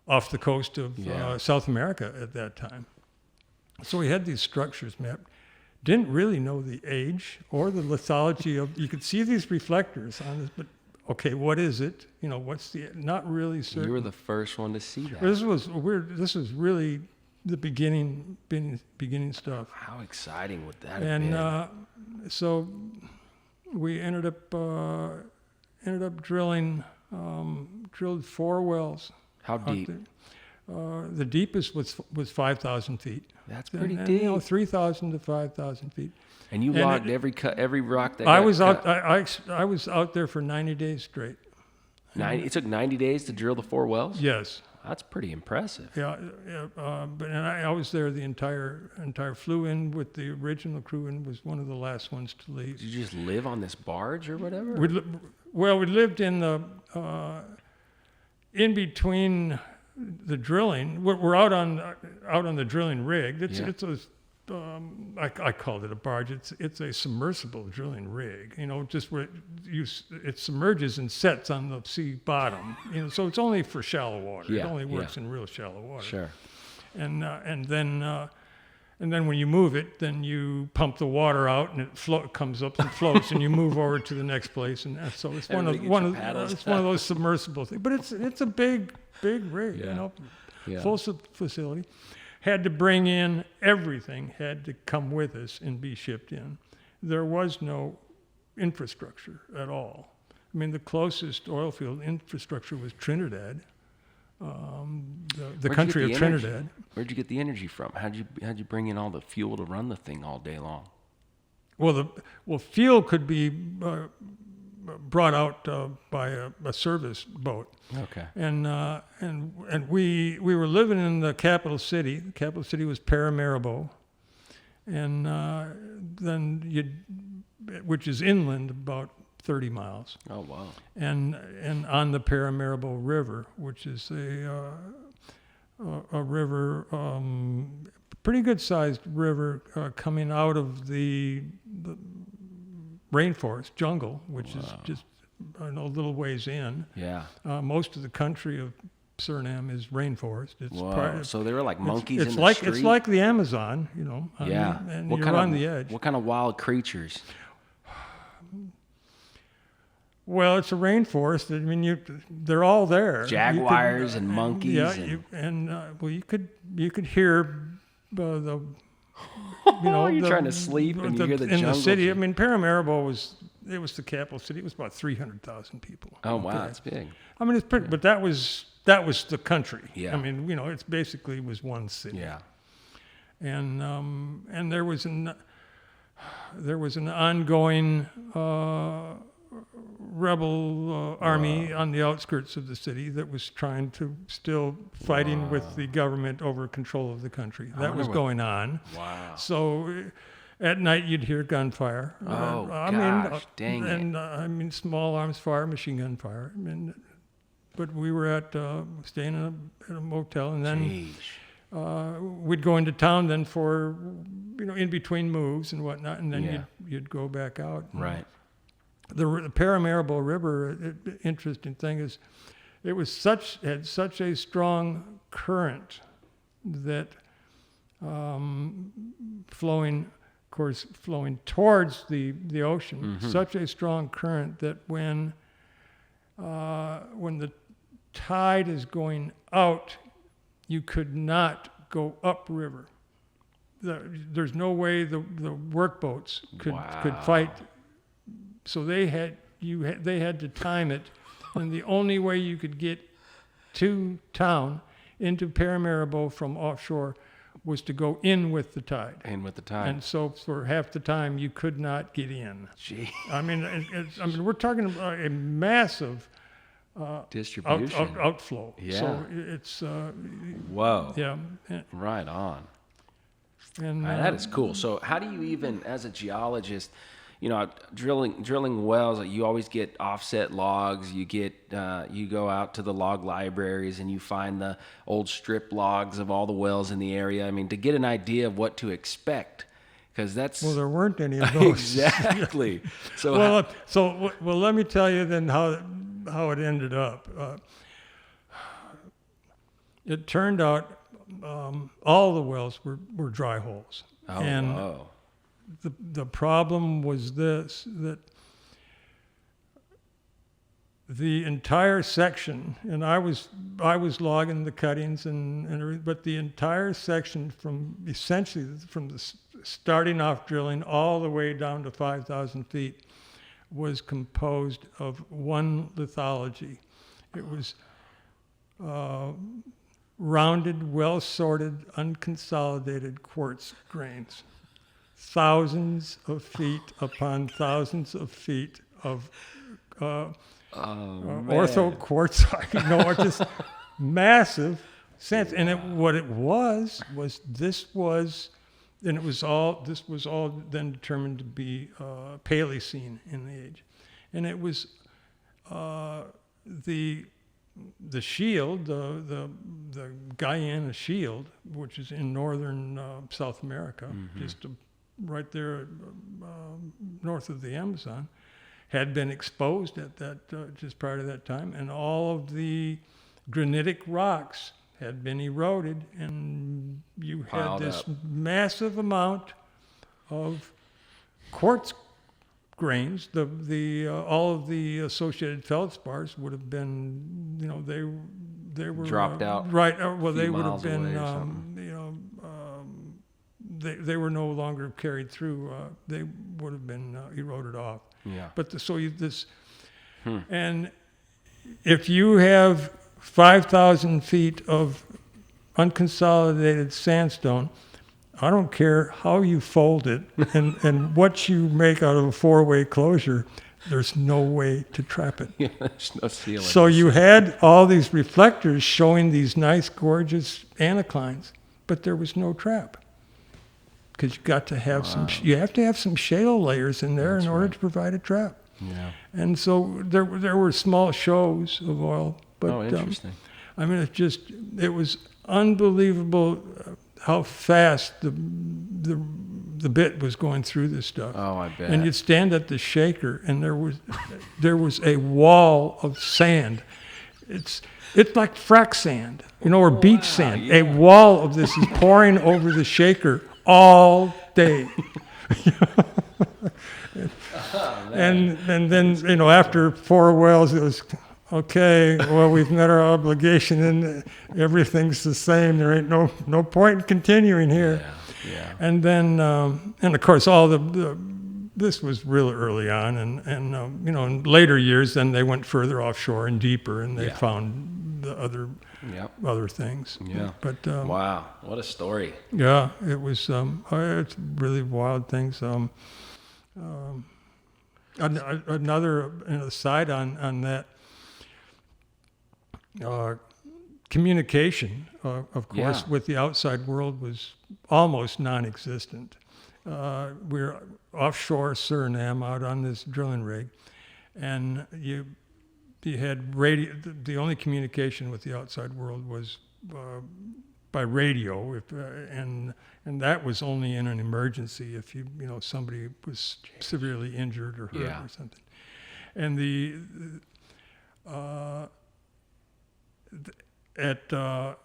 off the coast of South America at that time. So we had these structures mapped. Didn't really know the age or the lithology of. You could see these reflectors on this, but okay, what is it? You know, what's the? Not really certain. You were the first one to see that. This was weird. This was really the beginning stuff. How exciting would that have And been? so we ended up drilling, drilled 4 wells. How out deep? there. The deepest was 5,000 feet. That's pretty and, deep. 3,000 to 5,000 feet. And you logged every rock that I got was cut. I was out there for 90 days straight. It took 90 days to drill the 4 wells? Yes. That's pretty impressive. Yeah, but I was there the entire flew in with the original crew and was one of the last ones to leave. Did you just live on this barge or whatever? We lived in the in between the drilling. We're out on the drilling rig. It's a I called it a barge. It's a submersible drilling rig. You know, just where it submerges and sets on the sea bottom. You know, so it's only for shallow water. Yeah, It only works in real shallow water. Sure. And then when you move it, then you pump the water out and it comes up and floats, and you move over to the next place. And so it's one of those submersible things. But it's a big rig. Yeah. You know, Yeah. full facility. Had to bring in everything, had to come with us and be shipped in. There was no infrastructure at all. I mean, the closest oil field infrastructure was Trinidad, the country of Trinidad. Where'd you get the energy from? How'd you bring in all the fuel to run the thing all day long? Well, fuel could be brought out by a service boat. Okay. And we were living in the capital city. The capital city was Paramaribo, and which is inland about 30 miles. Oh wow. And on the Paramaribo River, which is a river, pretty good sized river coming out of the rainforest jungle, which is just a little ways in. Yeah. Most of the country of Suriname is rainforest. It's Whoa. So they were like monkeys it's in like, the street? It's like the Amazon, you know. Yeah. And you're on the edge. What kind of wild creatures? Well, it's a rainforest. I mean, they're all there. Jaguars and monkeys. Yeah, you could hear the. You know, you're trying to sleep and you hear the in jungle. the city. I mean, Paramaribo was the capital city. It was about 300,000 people. Oh wow, that's big. I mean, it's pretty, but that was the country. Yeah. I mean, you know, it's basically was one city. Yeah. And there was an ongoing rebel army on the outskirts of the city that was trying to still fighting with the government over control of the country. That was going on. Wow. So at night you'd hear gunfire. Dang it. And I mean small arms fire, machine gun fire. But we were staying at a motel, and then we'd go into town then for, you know, in between moves and whatnot, and then you'd go back out. Right. The Paramaribo River, interesting thing is, it was had such a strong current that flowing towards the ocean, such a strong current that when the tide is going out, you could not go upriver. There's no way the workboats could fight. So they had to time it, and the only way you could get to town into Paramaribo from offshore was to go in with the tide. And so for half the time you could not get in. Gee. I mean, we're talking about a massive distribution outflow. Yeah. So it's whoa. Yeah. Right on. And that is cool. So how do you even, as a geologist, you know, drilling wells, like you always get offset logs. You go out to the log libraries and you find the old strip logs of all the wells in the area. I mean, to get an idea of what to expect, because there weren't any of those. Exactly. So let me tell you then how it ended up. It turned out all the wells were dry holes. Oh, and whoa. The problem was this, that the entire section, and I was logging the cuttings and everything, but the entire section from the starting off drilling all the way down to 5,000 feet was composed of one lithology. It was rounded, well-sorted, unconsolidated quartz grains. Thousands of feet upon thousands of feet of ortho quartz, just massive sense. And this was all then determined to be Paleocene in the age, and it was the shield, the Guyana shield, which is in northern South America, just right there north of the Amazon, had been exposed at that just prior to that time, and all of the granitic rocks had been eroded, and you had this massive amount of quartz grains. All of the associated feldspars would have been, they were dropped out. Right. Well, they would have been, they were no longer carried through. They would have been eroded off. Yeah. But and if you have 5,000 feet of unconsolidated sandstone, I don't care how you fold it and what you make out of a four-way closure, there's no way to trap it. Yeah, there's no ceiling. So you had all these reflectors showing these nice, gorgeous anticlines, but there was no trap. Because you have to have some shale layers in there in order to provide a trap. Yeah. And so there were small shows of oil, but interesting. it was unbelievable fast the bit was going through this stuff. Oh, I bet. And you'd stand at the shaker, and there was a wall of sand. It's like frac sand, or beach sand. Yeah. A wall of this is pouring over the shaker all day. And then after 4 wells, it was okay. Well, we've met our obligation, and everything's the same. There ain't no point in continuing here. Yeah. And then and of course all this was real early on, and in later years, then they went further offshore and deeper, and they found the other things. Yeah. But Wow, what a story. yeah, it was it's really wild things. Another aside on that, communication, of course, with the outside world was almost non-existent. We're offshore Suriname out on this drilling rig, and you had radio. The only communication with the outside world was by radio, and that was only in an emergency if somebody was severely injured or hurt or something. And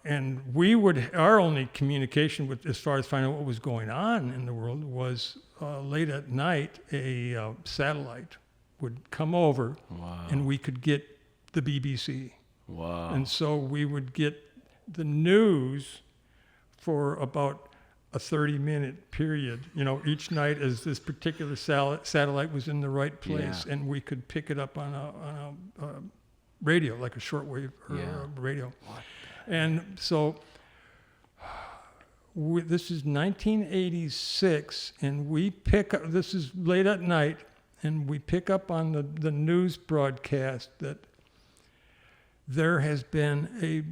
and we would, our only communication with, as far as finding out what was going on in the world, was late at night a satellite would come over, and we could get the BBC. Wow. And so we would get the news for about a 30-minute period, each night, as this particular satellite was in the right place, and we could pick it up on a radio, like a shortwave radio. And so this is 1986, and we pick up, this is late at night, and we pick up on the news broadcast that there has been a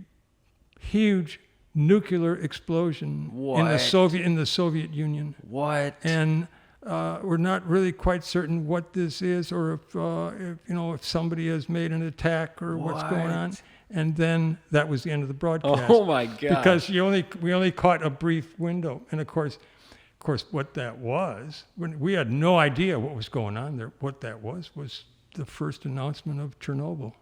huge nuclear explosion in the Soviet Union. What? And we're not really quite certain what this is, or if somebody has made an attack or what's going on. And then that was the end of the broadcast. Oh my God! Because we only caught a brief window, and of course, what that was, when we had no idea what was going on there. What that was the first announcement of Chernobyl.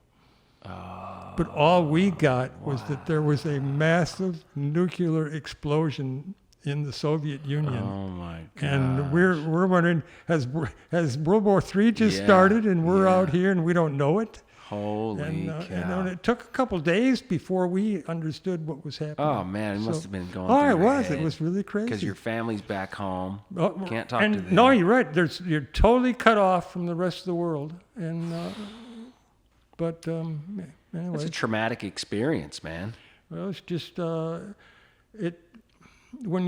But all we got was that there was a massive nuclear explosion in the Soviet Union. Oh my God! And we're wondering, has World War III just started, and we're out here and we don't know it? Holy cow! And it took a couple days before we understood what was happening. Oh man, it must have been going. Oh, through your it head. was really crazy. Because your family's back home. Can't talk and to them. No, you're right. You're totally cut off from the rest of the world. And but anyway, It's a traumatic experience, man. well, it's just when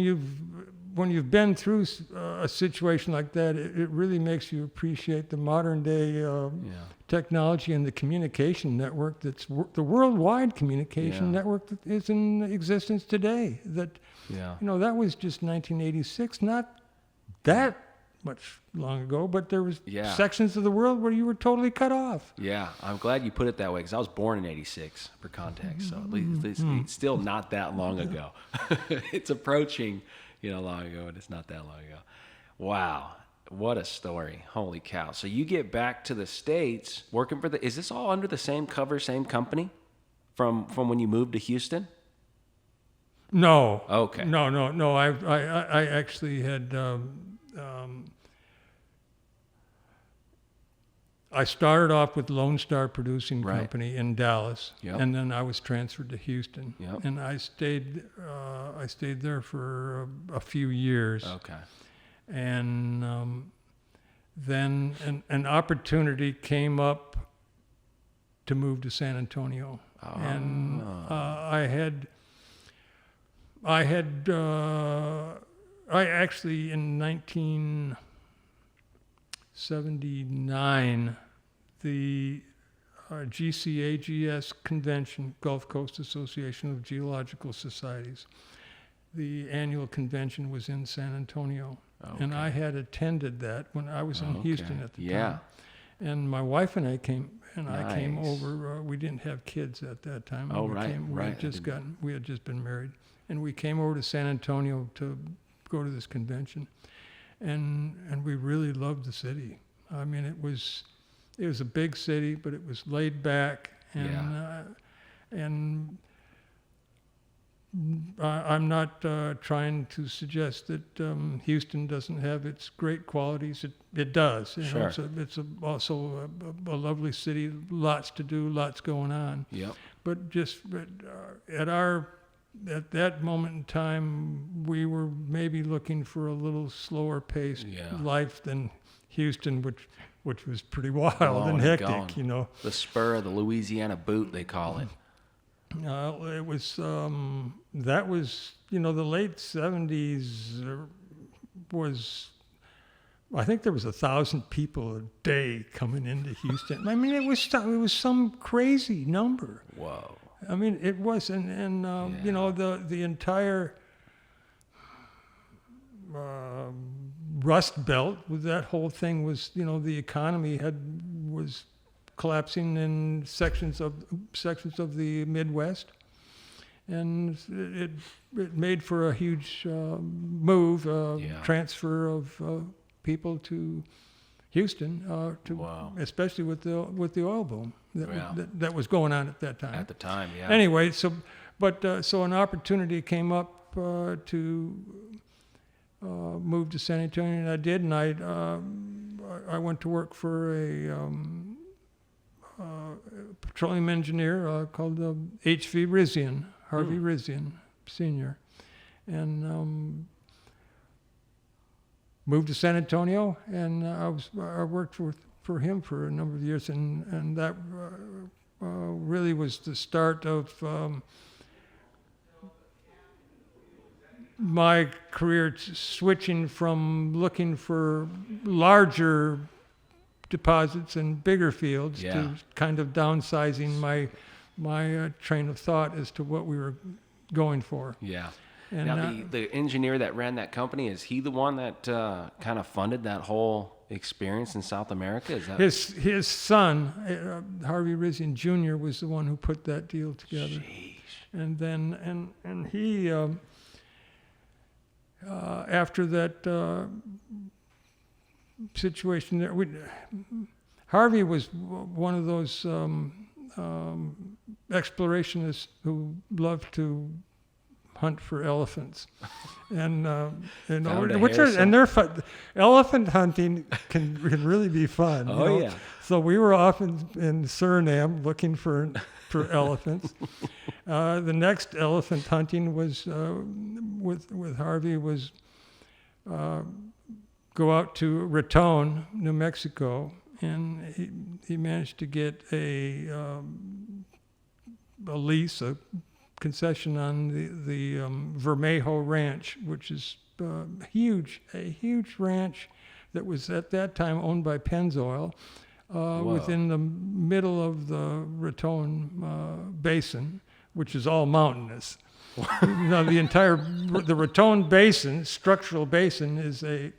you've been through a situation like that, it really makes you appreciate the modern day technology and the communication network that's the worldwide communication network that is in existence today. That that was just 1986, not that much long ago, but there was sections of the world where you were totally cut off. Yeah, I'm glad you put it that way, because I was born in '86, for context. So at least it's still not that long ago. It's approaching, long ago, and it's not that long ago. Wow, what a story! Holy cow! So you get back to the States working for is this all under the same cover, same company, from when you moved to Houston? No. Okay. No. I actually had. I started off with Lone Star Producing Company in Dallas, and then I was transferred to Houston, and I stayed there for a few years. Okay. And then an opportunity came up to move to San Antonio, and I actually in 1979, the GCAGS convention, Gulf Coast Association of Geological Societies, the annual convention was in San Antonio. Okay. And I had attended that when I was in Houston at the time. And my wife and I came over. We didn't have kids at that time. Oh, right. We had just been married. and we came over to San Antonio to go to this convention, and we really loved the city. I mean, it was a big city, but it was laid back, and I'm not trying to suggest that Houston doesn't have its great qualities. It does. You know, it's also a lovely city, lots to do, lots going on. Yep. But at that moment in time, we were maybe looking for a little slower paced life than Houston, which was pretty wild and hectic, you know. The spur of the Louisiana boot, they call it. It was that was, you know, the late 70s was, I think there was 1,000 people a day coming into Houston. I mean, it was some crazy number. Whoa. I mean, it was, and you know, the entire Rust Belt, that whole thing was, you know, the economy was collapsing in sections of the Midwest, and it made for a huge move, transfer of people to Houston, especially with the oil boom that was going on at that time. At the time, yeah. Anyway, so an opportunity came up to move to San Antonio, and I did, and I went to work for a petroleum engineer called H.V. Rizian, Harvey Rizian Sr., and moved to San Antonio, and I worked for him for a number of years, and that really was the start of my career, switching from looking for larger deposits and bigger fields to kind of downsizing my train of thought as to what we were going for. Yeah. And now, the engineer that ran that company, is he the one that kind of funded that whole experience in South America? Is that his son, Harvey Rizian Jr., was the one who put that deal together. Sheesh. And then and he after that situation there, Harvey was one of those explorationists who loved to hunt for elephants, and they're fun. Elephant hunting can really be fun. Oh, you know? yeah. So we were often in Suriname looking for elephants. The next elephant hunting was with Harvey was go out to Raton, New Mexico, and he managed to get a lease, a concession on the Vermejo Ranch, which is a huge ranch that was at that time owned by Pennzoil, within the middle of the Raton Basin, which is all mountainous. Now the Raton Basin, structural basin, is a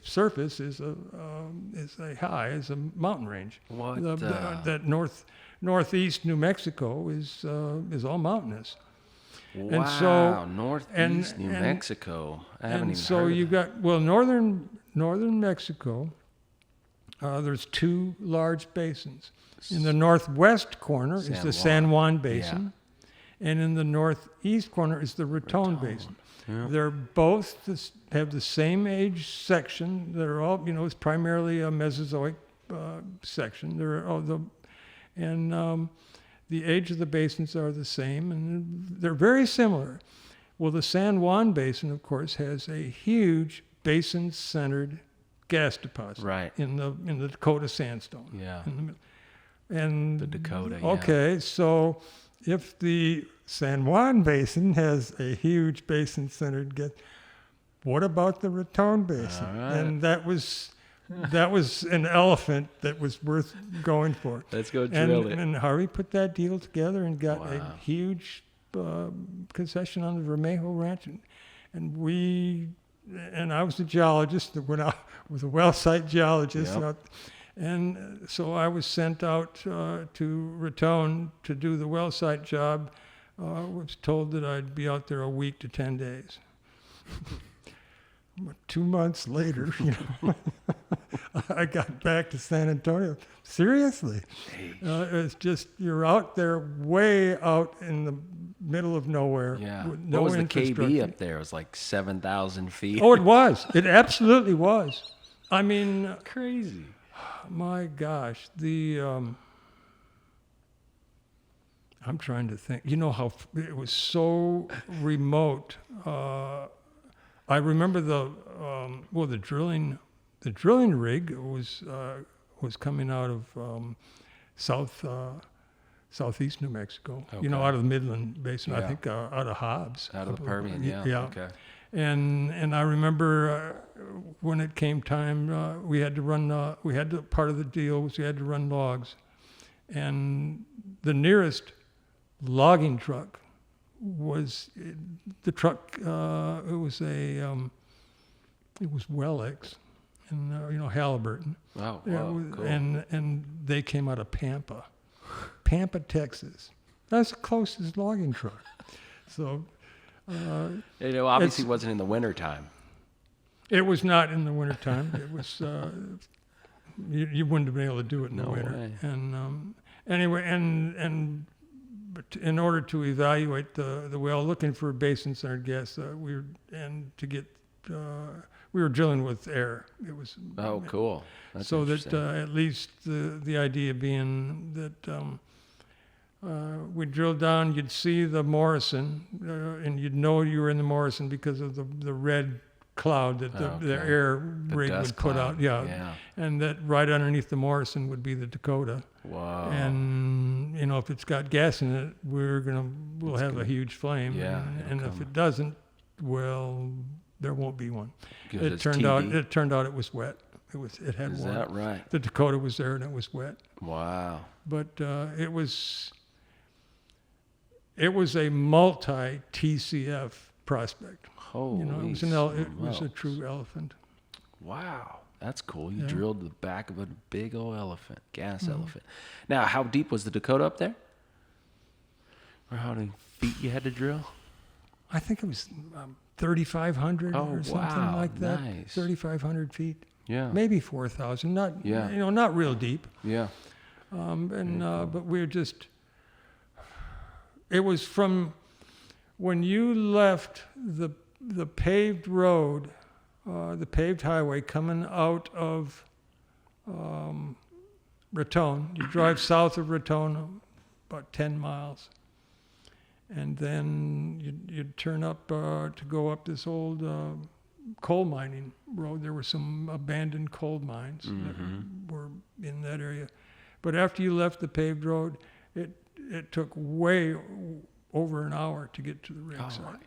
mountain range. That northeast New Mexico is all mountainous. Wow, and so, northeast New Mexico. I haven't even so heard of you that. got northern Mexico. There's two large basins. In the northwest corner is the San Juan Basin, and in the northeast corner is the Raton Basin. Yeah. They're both have the same age section. They're all, it's primarily a Mesozoic section. The age of the basins are the same, and they're very similar. Well, the San Juan Basin, of course, has a huge basin-centered gas deposit in the Dakota sandstone. Yeah. And the Dakota. Okay, so if the San Juan Basin has a huge basin-centered gas, what about the Raton Basin? All right. And that was an elephant that was worth going for. Let's go drill it. And Harvey put that deal together and got a huge concession on the Vermejo Ranch, and I was a geologist that went out with a well site geologist. Yep. And so I was sent out to Raton to do the well site job was told that I'd be out there a week to 10 days. But 2 months later, I got back to San Antonio. Seriously. It's just, you're out there, way out in the middle of nowhere. Yeah. With no what was the infrastructure. KB up there? It was like 7,000 feet. Oh, it was. It absolutely was. I mean, Crazy. my gosh, I'm trying to think. You know how it was so remote. I remember the drilling rig was coming out of southeast New Mexico. Okay. Out of the Midland Basin. Yeah. I think out of Hobbs. Out of the Permian, yeah. Okay. And I remember when it came time, we had to run. Part of the deal was we had to run logs, and the nearest logging truck was the truck. It was Wellex, and Halliburton. Oh, Yeah, wow, cool. and they came out of Pampa, Texas. That's the closest logging truck. So. Obviously it wasn't in the wintertime. It was not in the wintertime. It was you wouldn't have been able to do it in the winter. Way. And anyway, but in order to evaluate the well, looking for basin-centered gas, we were drilling with air. It was Cool. That's so that interesting. at least the idea being that. We'd drill down, you'd see the Morrison, and you'd know you were in the Morrison because of the red cloud that the air rig would put out. Yeah. And that right underneath the Morrison would be the Dakota. Wow. And, if it's got gas in it, we'll have a huge flame. Yeah, And if it doesn't, well, there won't be one. Because It it's turned TB. out it was wet. It had Is water. that right? The Dakota was there and it was wet. Wow. But it was a multi-TCF prospect. Holy It was a smokes. true elephant. Wow. That's cool. You Yeah. drilled the back of a big old elephant, gas Mm-hmm. elephant. Now, how deep was the Dakota up there? Or how many feet you had to drill? I think it was 3,500 Oh, or something wow. like that. Nice. 3,500 feet, Yeah. maybe 4,000. Not Yeah. not real deep. Yeah. But we're just. It was from when you left the paved road, the paved highway coming out of Raton. You drive south of Raton about 10 miles. And then you'd turn up to go up this old coal mining road. There were some abandoned coal mines that were in that area. But after you left the paved road, it took way over an hour to get to the rig site.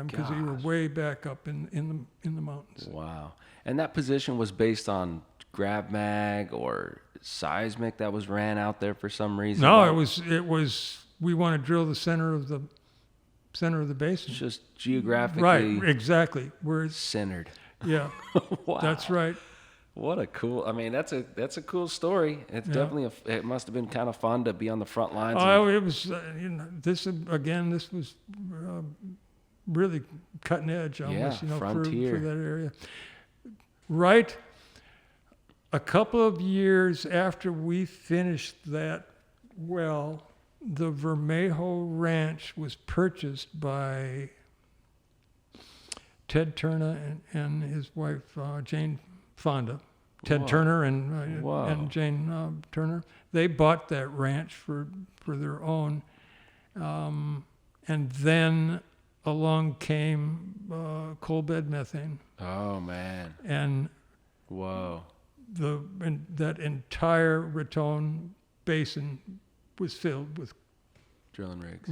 Because you were way back up in the mountains. Wow. And that position was based on grav mag or seismic that was ran out there for some reason? No, it was. We want to drill the center of the basin. It's just geographically Right, exactly. Where it's centered. yeah, Wow. that's right. What a cool! I mean, that's a cool story. It's definitely it must have been kind of fun to be on the front lines. Oh, it was. This was really cutting edge almost. Yeah, for frontier. that area. Right. A couple of years after we finished that well, the Vermejo Ranch was purchased by Ted Turner and his wife Jane Fonda. Ted Whoa. Turner and Whoa. Jane Turner. They bought that ranch for their own, and then along came coal bed methane, Oh man! and Whoa! that entire Raton basin was filled with Drilling rigs.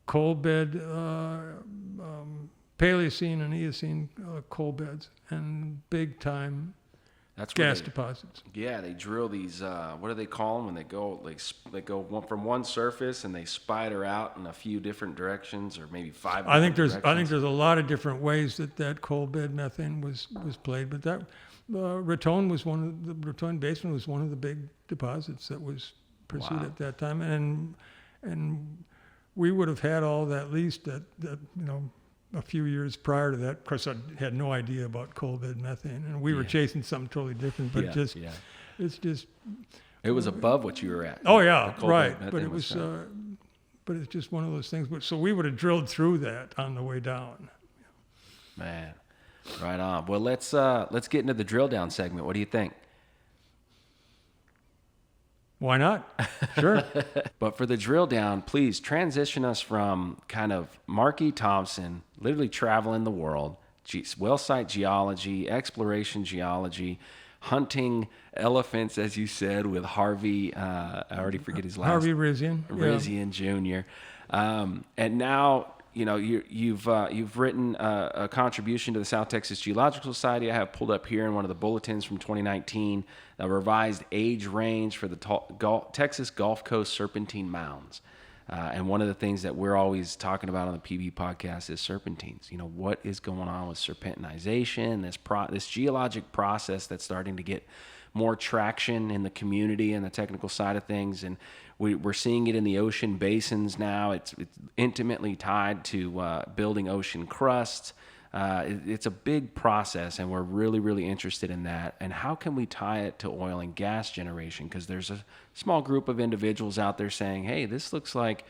coal bed, Paleocene and Eocene coal beds, and big time That's where gas they, deposits. yeah, they drill these. What do they call them when they go? They go from one surface and they spider out in a few different directions, or maybe five. I think different there's directions. a lot of different ways that coal bed methane was played, but that Raton Basin was one of the big deposits that was pursued Wow. at that time, and we would have had all that leased at a few years prior to that. Of course, I had no idea about coal bed methane, and we were chasing something totally different. But it's just. It was above what you were at. Oh yeah, The coal right. bed But methane it was. was But it's just one of those things. So we would have drilled through that on the way down. Man, right on. Well, let's get into the drill down segment. What do you think? Why not? Sure. But for the drill down, please transition us from kind of Marky Thompson, literally traveling the world, well site geology, exploration geology, hunting elephants, as you said, with Harvey. I already forget his last. Harvey Rizian. Rizian Jr. And now, you've written a contribution to the South Texas Geological Society. I have pulled up here in one of the bulletins from 2019, a revised age range for the Texas Gulf Coast serpentine mounds. And one of the things that we're always talking about on the PB podcast is serpentines. What is going on with serpentinization, this geologic process that's starting to get more traction in the community and the technical side of things. And we're seeing it in the ocean basins now. It's intimately tied to building ocean crusts. It's a big process, and we're really, really interested in that. And how can we tie it to oil and gas generation? Because there's a small group of individuals out there saying, hey, this looks like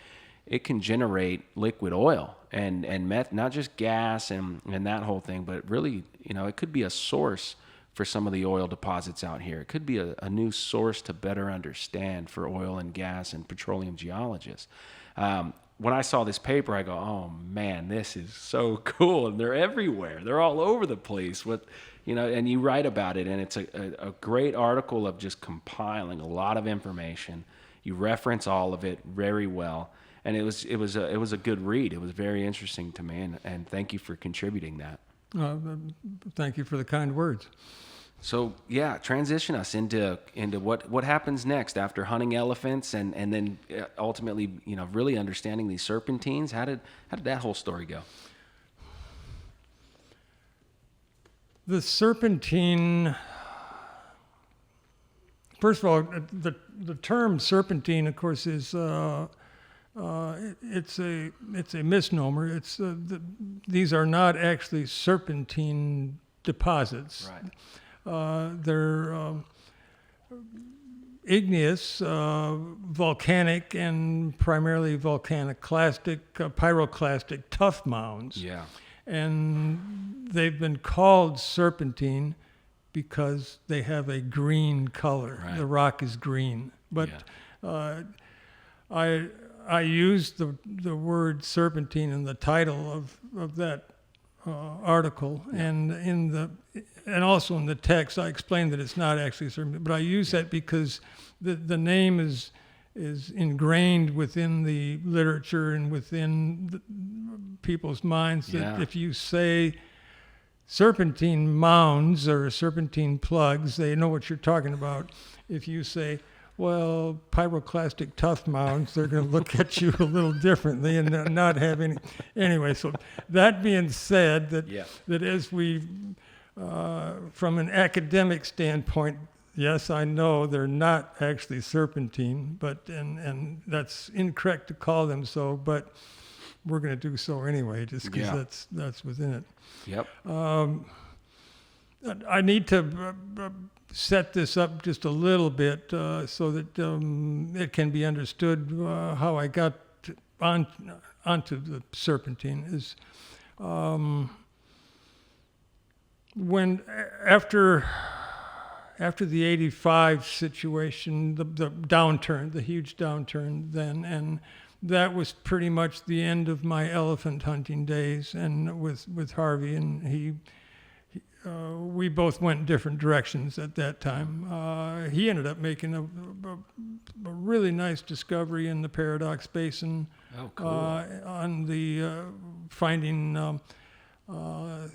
it can generate liquid oil and not just gas and that whole thing, but really, it could be a source for some of the oil deposits out here. It could be a new source to better understand for oil and gas and petroleum geologists. When I saw this paper, I go, oh man, this is so cool. And they're everywhere. They're all over the place. And you write about it, and it's a great article of just compiling a lot of information. You reference all of it very well. And it was a good read. It was very interesting to me, and thank you for contributing that. Thank you for the kind words. So transition us into what happens next after hunting elephants and then ultimately really understanding these serpentines. How did that whole story go? The serpentine. First of all, the term serpentine, of course, is it's a misnomer. These are not actually serpentine deposits. Right. They're igneous, volcanic, and primarily volcaniclastic, pyroclastic tuff mounds. Yeah. And they've been called serpentine because they have a green color. Right. The rock is green. But I used the word serpentine in the title of that article, and also in the text I explained that it's not actually serpentine, but I use that because the name is ingrained within the literature and within people's minds that if you say serpentine mounds or serpentine plugs, they know what you're talking about. If you say, well, pyroclastic tuff mounds, they're going to look at you a little differently and not have any. Anyway, so that being said, that as we, from an academic standpoint, yes, I know they're not actually serpentine, but and that's incorrect to call them so, but we're going to do so anyway, just because that's within it. Yep. I need to set this up just a little bit so that it can be understood how I got onto the serpentine. Is when after the 85 situation, the downturn, the huge downturn then, and that was pretty much the end of my elephant hunting days, and with Harvey, and we both went different directions at that time. He ended up making a really nice discovery in the Paradox Basin. Oh, cool. On the finding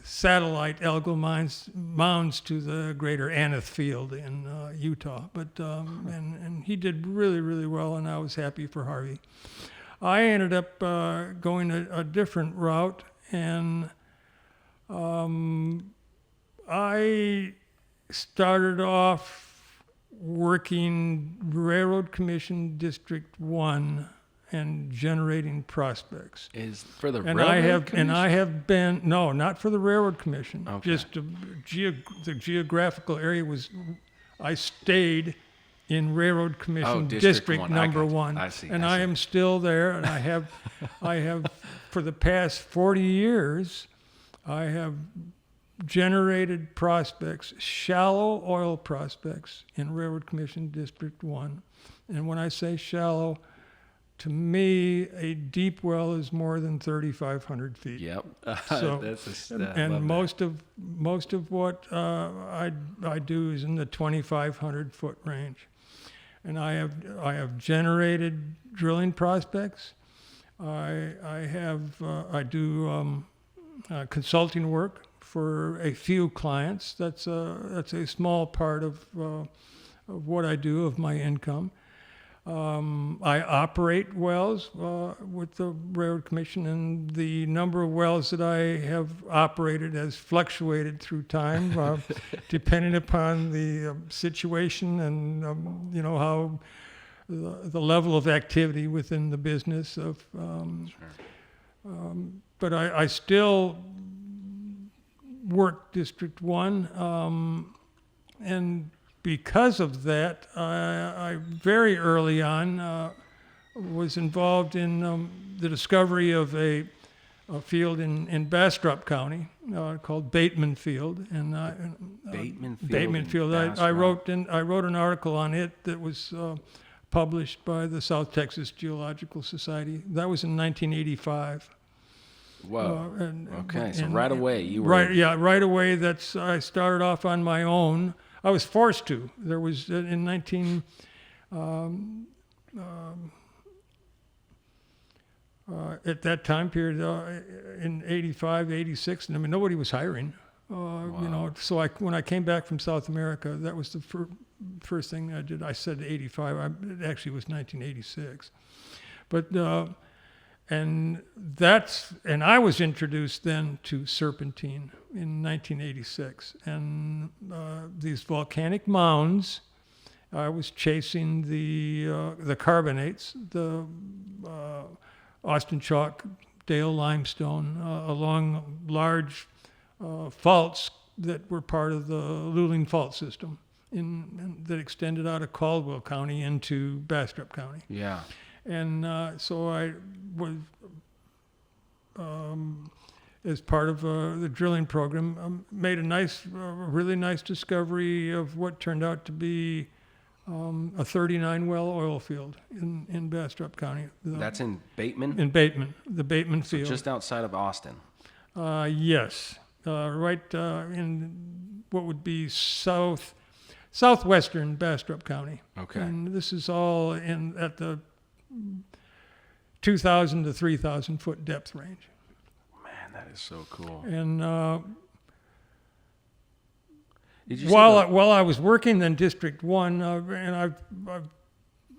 satellite algal mounds to the greater Aneth Field in Utah. But and he did really, really well, and I was happy for Harvey. I ended up going a different route, and I started off working Railroad Commission District 1 and generating prospects. Is for the And railroad commission? I have been, no, not for the Railroad Commission. Okay. Just the geographical area I stayed in Railroad Commission District One. number I got you. one. I see, And I I see. am still there, and I have for the past 40 years, I have generated prospects, shallow oil prospects in Railroad Commission District 1. And when I say shallow, to me, a deep well is more than 3,500 feet. Yep. So, That's and most of what I do is in the 2,500 foot range, and I have generated drilling prospects. I do consulting work for a few clients. That's a small part of what I do, of my income. I operate wells with the Railroad Commission, and the number of wells that I have operated has fluctuated through time, depending upon the situation and how the level of activity within the business of. But I still work District 1, and because of that, I very early on was involved in the discovery of a field in Bastrop County called Bateman Field, and Bateman Field. I wrote an article on it that was published by the South Texas Geological Society. That was in 1985. Whoa. Okay, so right away you were... Right away. I started off on my own. I was forced to. There was in at that time period in 85, 86, and I mean nobody was hiring. Wow. So when I came back from South America, that was the first thing I did. I said 85. It actually was 1986, but. And I was introduced then to serpentine in 1986, and these volcanic mounds. I was chasing the carbonates, the Austin chalk, Dale limestone, along large faults that were part of the Luling Fault System, that extended out of Caldwell County into Bastrop County. Yeah. And so I was, as part of the drilling program, made a really nice discovery of what turned out to be a 39-well oil field in Bastrop County. That's in Bateman? In Bateman, the Bateman field. Just outside of Austin. Yes, right in what would be southwestern Bastrop County. Okay. And this is all at the 2,000 to 3,000 foot depth range. Man, that is so cool. And Did you while I was working in District 1, and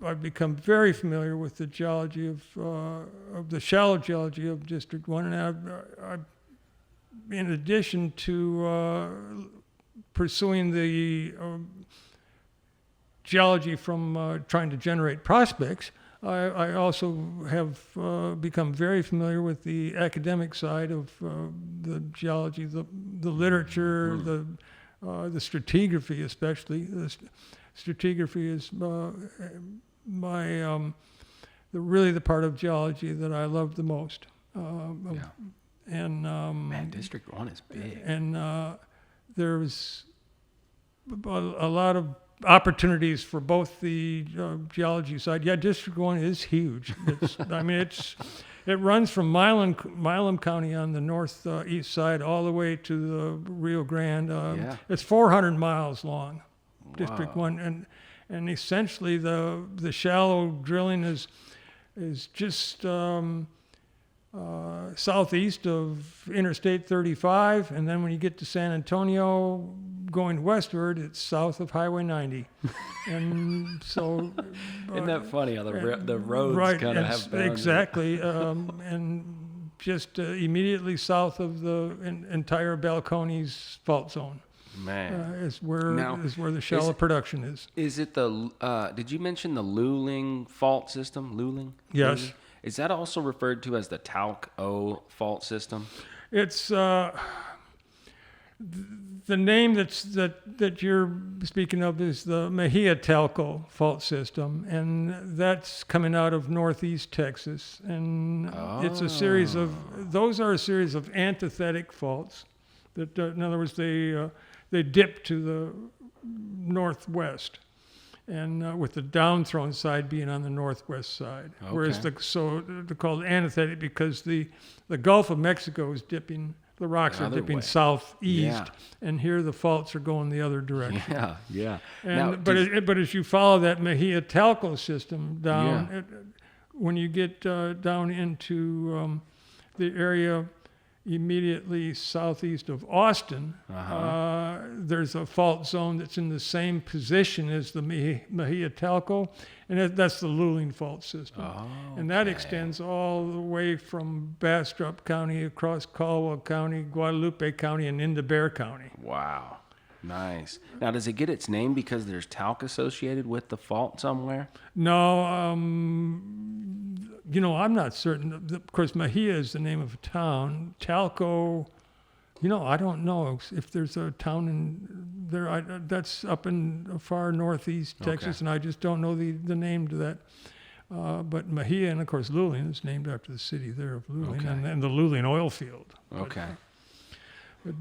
I've become very familiar with the geology of the shallow geology of District 1, and I've in addition to pursuing the geology from trying to generate prospects, I also have become very familiar with the academic side of the geology, the literature, the stratigraphy especially. The stratigraphy is really the part of geology that I love the most. And man, District 1 is big. And there's a lot of opportunities for both the geology side. Yeah, District 1 is huge. It runs from Milam County on the northeast side all the way to the Rio Grande. It's 400 miles long, District 1, and essentially the shallow drilling is just southeast of Interstate 35, and then when you get to San Antonio, going westward, it's south of Highway 90. And so... Isn't that funny how the roads right, kind of have boundaries? Exactly. And just immediately south of the entire Balcones fault zone. Man. is Now, where the shallow production is. Is it did you mention the Luling fault system? Luling? Yes. Luling? Is that also referred to as the Talc-O fault system? It's the name that you're speaking of is the Mejia-Talco fault system, and that's coming out of northeast Texas. And it's a series of antithetic faults. That, in other words, they dip to the northwest, and with the downthrown side being on the northwest side. Okay. Whereas they're called antithetic because the Gulf of Mexico is dipping. The rocks are dipping southeast, and here the faults are going the other direction. Yeah. And but as you follow that Mejia-Talco system down, when you get down into the area immediately southeast of Austin, there's a fault zone that's in the same position as the Mejia-Talco, and that's the Luling fault system. And that extends all the way from Bastrop County across Caldwell County, Guadalupe County, and into Bexar County. Wow. Nice. Now, does it get its name because there's talc associated with the fault somewhere? No, I'm not certain. Of course, Mejia is the name of a town. Talco, I don't know if there's a town in there. That's up in far northeast Texas, and I just don't know the name to that. But Mejia, and of course Luling, is named after the city there of Luling, and the Luling oil field. Okay. But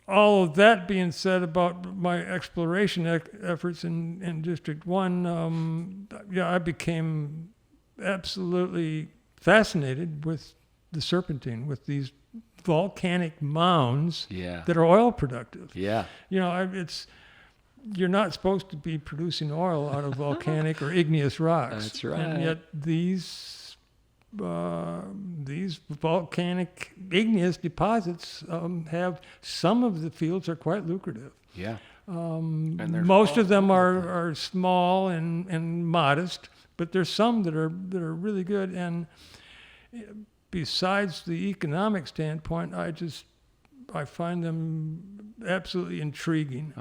all of that being said about my exploration efforts in District 1, I became absolutely fascinated with the serpentine, with these volcanic mounds that are oil productive. Yeah. You're not supposed to be producing oil out of volcanic or igneous rocks. That's right. And yet these volcanic igneous deposits have, some of the fields are quite lucrative. Yeah. And most of them are small and modest, but there's some that are really good. And besides the economic standpoint, I find them absolutely intriguing.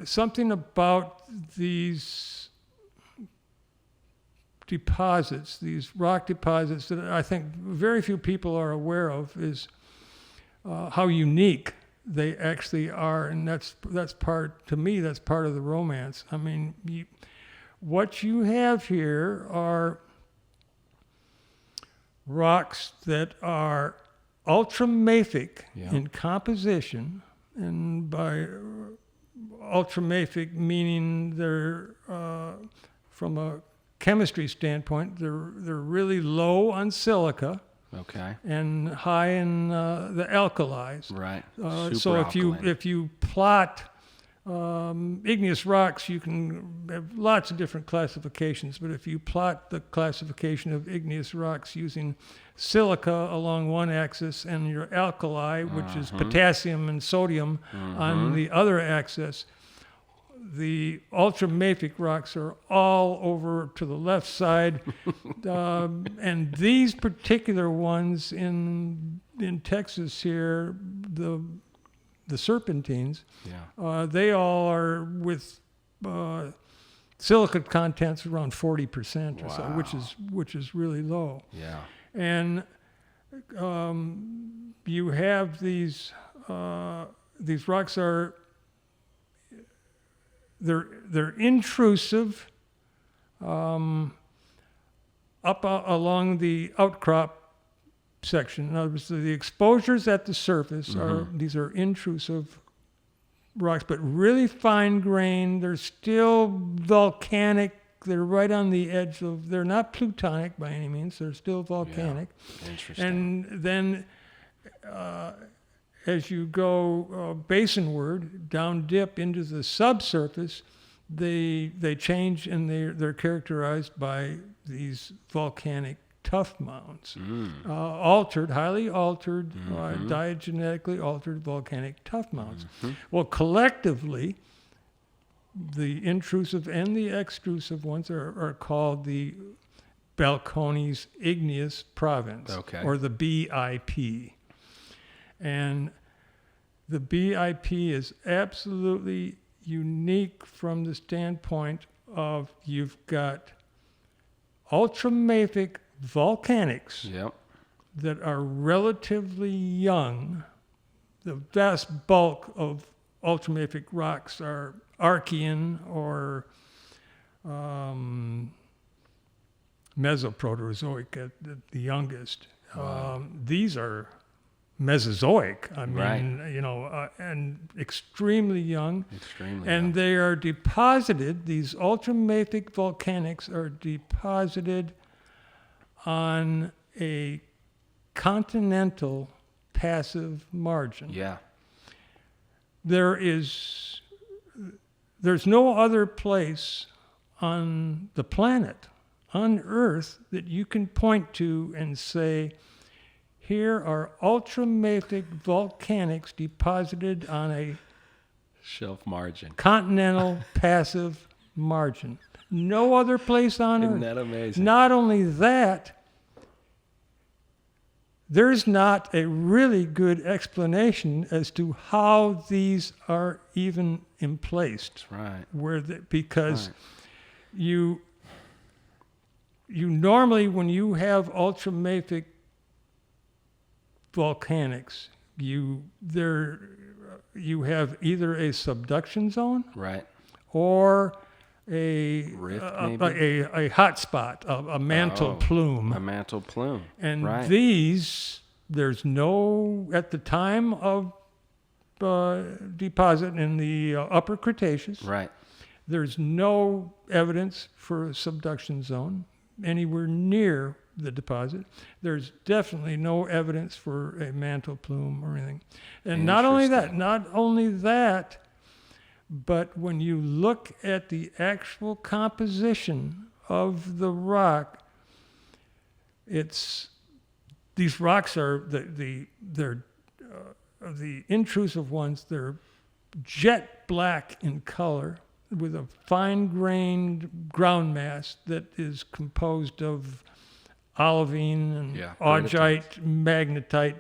Something about these deposits, these rock deposits, that I think very few people are aware of is how unique they actually are, and that's part, to me, that's part of the romance. I mean, what you have here are rocks that are ultramafic in composition, and by ultramafic meaning they're from a chemistry standpoint, they're really low on silica. Okay. And high in the alkalis. Right. So if you plot igneous rocks, you can have lots of different classifications. But if you plot the classification of igneous rocks using silica along one axis and your alkali, which is potassium and sodium, on the other axis, the ultramafic rocks are all over to the left side, and these particular ones in Texas here, the serpentines, they all are with silica contents around 40% or so, which is really low. Yeah. And you have these rocks are. They're intrusive up along the outcrop section. In other words, the exposures at the surface are intrusive rocks, but really fine grained. They're still volcanic. They're right on the edge of. They're not plutonic by any means. They're still volcanic. Yeah. Interesting. And then. As you go basinward, down dip into the subsurface, they change, and they're characterized by these volcanic tuff mounds, highly altered, diagenetically altered volcanic tuff mounds. Well, collectively, the intrusive and the extrusive ones are called the Balcones Igneous Province, Okay. or the BIP. And the BIP is absolutely unique from the standpoint of you've got ultramafic volcanics Yep. that are relatively young. The vast bulk of ultramafic rocks are Archean or Mesoproterozoic at the youngest. Wow. These are Mesozoic, Right. and extremely young. Extremely. And young. they are deposited, these ultramafic volcanics are deposited on a continental passive margin. Yeah. There's no other place on the planet, on Earth, that you can point to and say, here are ultramafic volcanics deposited on a Shelf margin. continental passive margin. No other place on Isn't Earth. that amazing? Not only that, there's not a really good explanation as to how these are even emplaced. Right. Because Right. you normally, when you have ultramafic volcanics, you have either a subduction zone Right. or a Rift, a hot spot, a mantle plume. A mantle plume. And right. these, there's no, at the time of deposit in the Upper Cretaceous, Right. there's no evidence for a subduction zone anywhere near the deposit. There's definitely no evidence for a mantle plume or anything. And not only that, but when you look at the actual composition of the rock, these rocks are the intrusive ones. They're jet black in color with a fine-grained ground mass that is composed of olivine and augite, magnetite,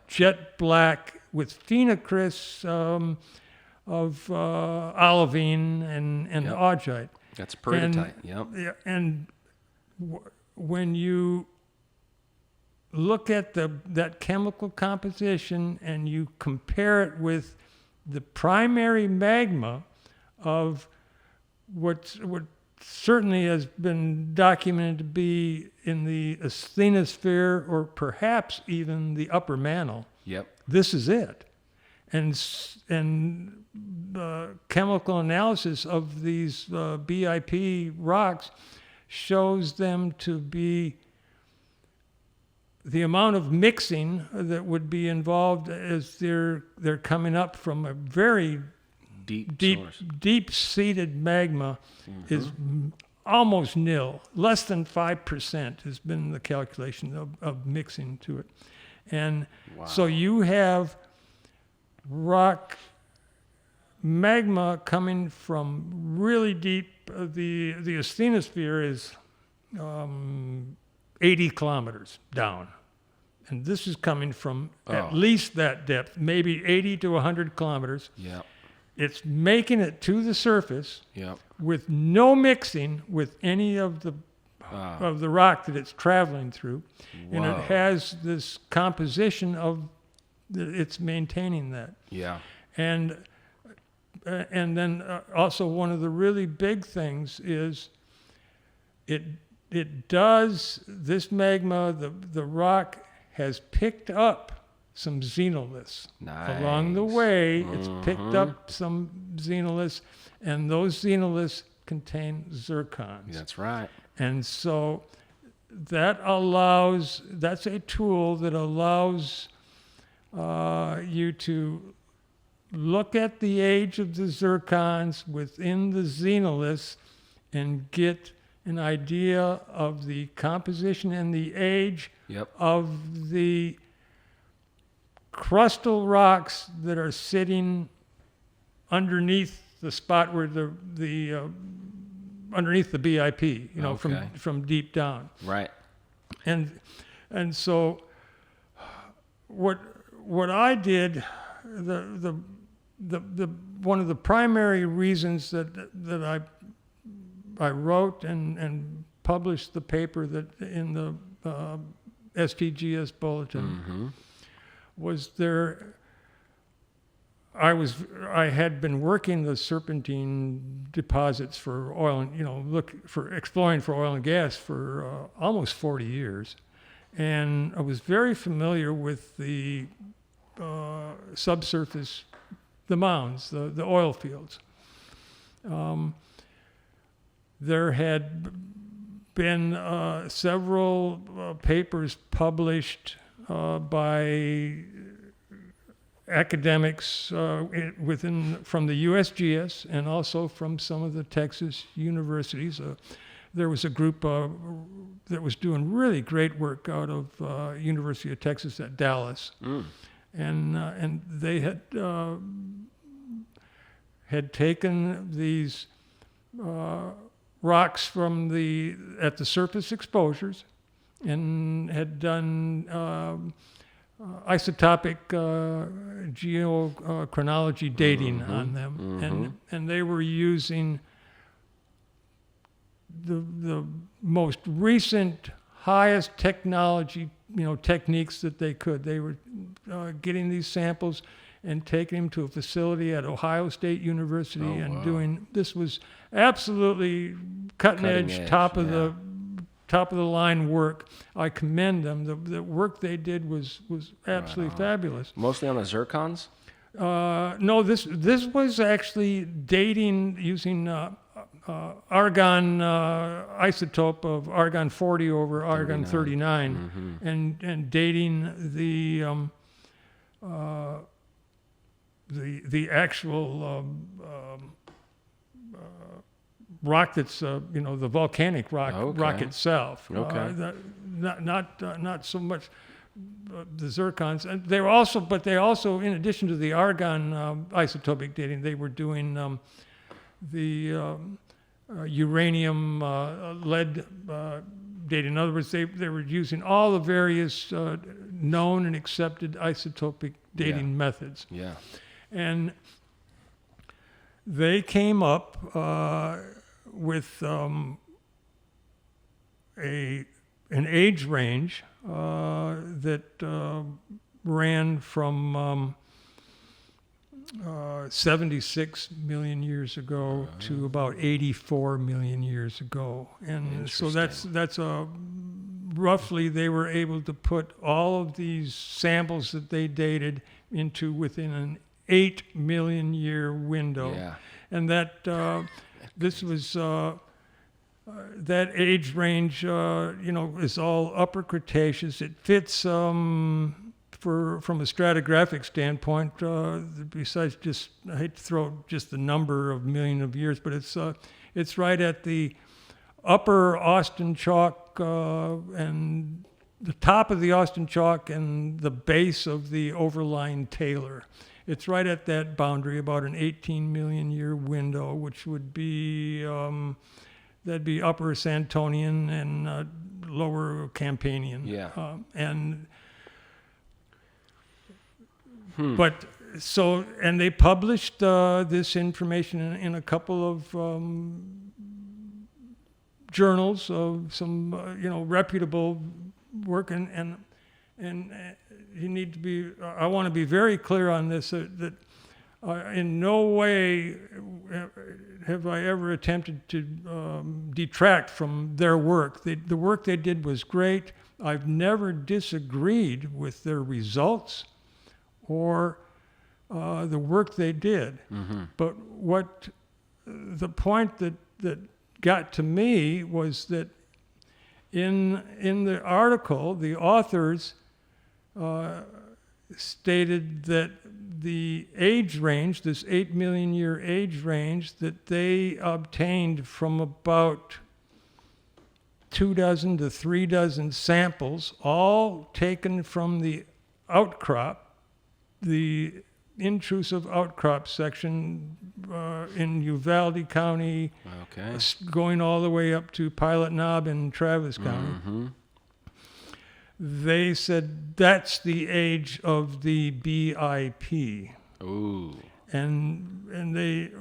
jet black with phenocrysts of olivine and augite. That's peridotite. And when you look at that chemical composition and you compare it with the primary magma of what certainly has been documented to be in the asthenosphere or perhaps even the upper mantle. This is it. And chemical analysis of these BIP rocks shows them to be the amount of mixing that would be involved as they're coming up from a very deep-seated magma is almost nil. Less than 5% has been the calculation of mixing to it. And so you have rock magma coming from really deep. The asthenosphere is 80 kilometers down. And this is coming from at least that depth, maybe 80 to 100 kilometers. It's making it to the surface with no mixing with any of the rock that it's traveling through. And it has this composition of it's maintaining that. And then also one of the really big things is this magma, the rock has picked up some xenoliths. Along the way, it's picked up some xenoliths, and those xenoliths contain zircons. That's right. And so that's a tool that allows you to look at the age of the zircons within the xenoliths and get an idea of the composition and the age of the crustal rocks that are sitting underneath the spot where the underneath the BIP, Okay. from deep down. Right. And so what I did, the one of the primary reasons that I wrote and published the paper that in the STGS bulletin was there. I had been working the serpentine deposits for oil and exploring for oil and gas for almost 40 years, and I was very familiar with the subsurface, the mounds, the oil fields. There had been several papers published by academics from the USGS and also from some of the Texas universities. There was a group that was doing really great work out of University of Texas at Dallas, and they had taken these rocks at the surface exposures and had done isotopic geochronology dating on them, and they were using the most recent, highest technology, techniques that they could. They were getting these samples and taking them to a facility at Ohio State University doing. This was absolutely cutting edge, top of the line work. I commend them. The work they did was absolutely fabulous. Mostly on the zircons? No, this was actually dating using argon isotope of argon 40 over argon 39, and dating the actual rock that's the volcanic rock itself. Okay. Not so much the zircons. And they also, in addition to the argon isotopic dating, they were doing the uranium lead dating. In other words, they were using all the various known and accepted isotopic dating methods. Yeah. And they came up with an age range that ran from 76 million years ago to about 84 million years ago. And so that's roughly they were able to put all of these samples that they dated into within an 8 million year window. Yeah. And that this was that age range is all upper Cretaceous. It fits from a stratigraphic standpoint, besides just, I hate to throw just the number of million of years, but it's right at the upper Austin Chalk and the top of the Austin Chalk and the base of the overlying Taylor. It's right at that boundary, about an 18 million year window, which would be, that'd be upper Santonian and lower Campanian. Yeah. But so, and they published this information in a couple of journals of some, reputable work, and you need to be. I want to be very clear on this that in no way have I ever attempted to detract from their work. The work they did was great. I've never disagreed with their results or the work they did. But what the point that got to me was that in the article, the authors stated that the age range, this 8 million year age range, that they obtained from about 24 to 36 samples, all taken from the outcrop, the intrusive outcrop section in Uvalde County, Okay. going all the way up to Pilot Knob in Travis County. Mm-hmm. They said that's the age of the BIP, Ooh. and they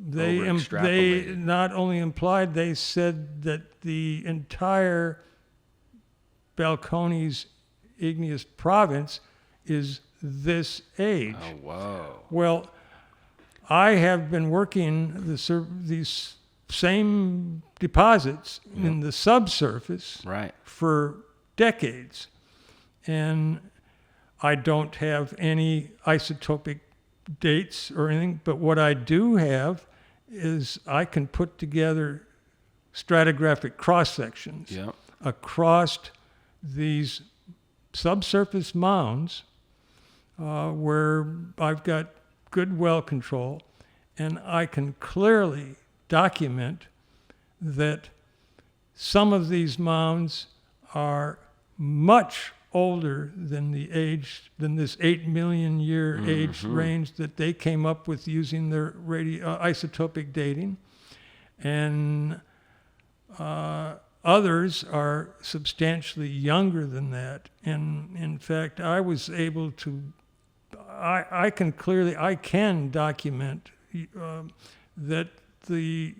Over-extrapolated. not only implied, they said that the entire Balcones igneous province is this age. Oh, whoa. Well, I have been working these same deposits in the subsurface Right. for decades, and I don't have any isotopic dates or anything, but what I do have is I can put together stratigraphic cross sections Yep. across these subsurface mounds where I've got good well control, and I can clearly document that some of these mounds are much older than this 8 million year age range that they came up with using their isotopic dating, and others are substantially younger than that. And in fact, I was able to, I can document that the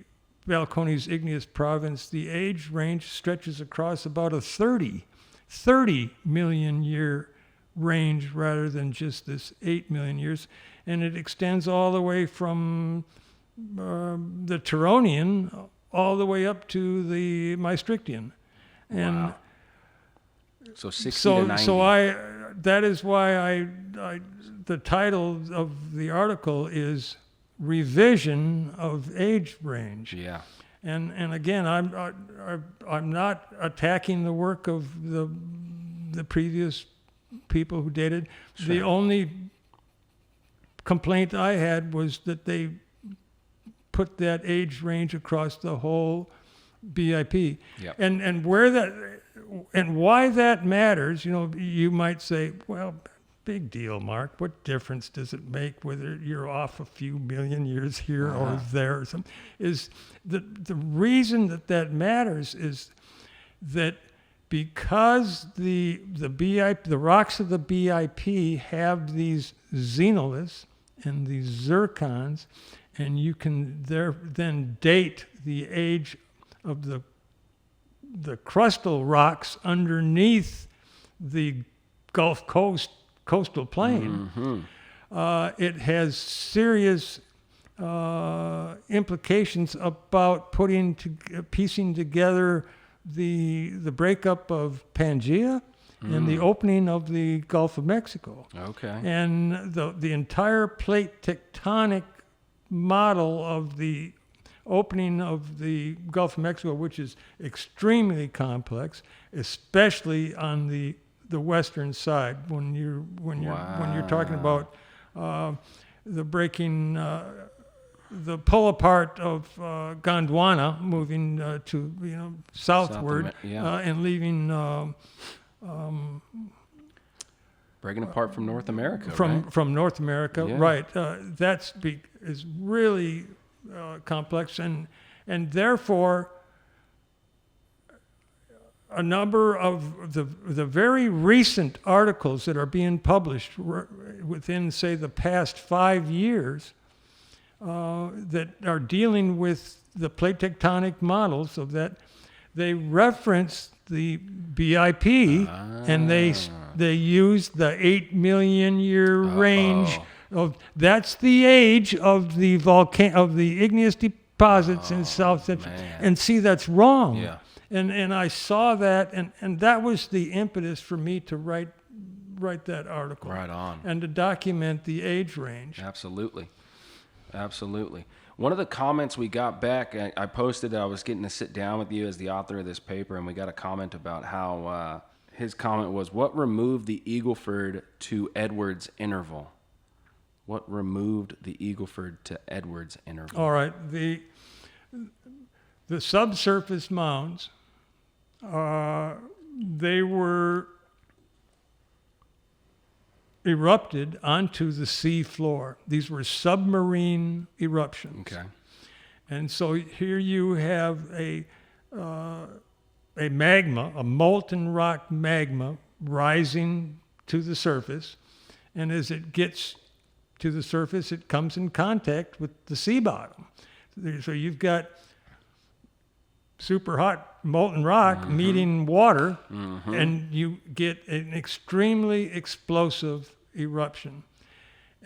Balcones igneous province, the age range stretches across about a 30 million year range rather than just this 8 million years. And it extends all the way from the Turonian all the way up to the Maastrichtian. And Wow. So 60 to 90. that is why the title of the article is Revision of Age Range. Yeah. And again, I'm not attacking the work of the previous people who dated. Sure. The only complaint I had was that they put that age range across the whole BIP. Yep. And where that and why that matters, you might say, well, big deal, Mark. What difference does it make whether you're off a few million years here or there or something? Is the reason that matters is that because the rocks of the BIP have these xenoliths and these zircons, and you can then date the age of the crustal rocks underneath the Gulf Coast coastal plain. Mm-hmm. It has serious implications about piecing together the breakup of Pangea and the opening of the Gulf of Mexico. Okay. And the entire plate tectonic model of the opening of the Gulf of Mexico, which is extremely complex, especially on the western side when you're talking about the breaking the pull apart of Gondwana, moving to southward and leaving breaking apart from North America. from North America, Yeah. right? Is really complex, and therefore a number of the very recent articles that are being published within, say, the past 5 years that are dealing with the plate tectonic models of that, they reference the BIP and they use the 8 million year range of that's the age of the igneous deposits in South Central. And see, that's wrong. Yeah. And I saw that, and that was the impetus for me to write that article. Right on. And to document the age range. Absolutely. One of the comments we got back, I posted that I was getting to sit down with you as the author of this paper, and we got a comment about how his comment was, what removed the Eagleford to Edwards interval? What removed the Eagleford to Edwards interval? All right. The subsurface mounds, they were erupted onto the sea floor. These were submarine eruptions. Okay. And so here you have a magma, a molten rock magma rising to the surface. And as it gets to the surface, it comes in contact with the sea bottom. So you've got super hot molten rock meeting water, and you get an extremely explosive eruption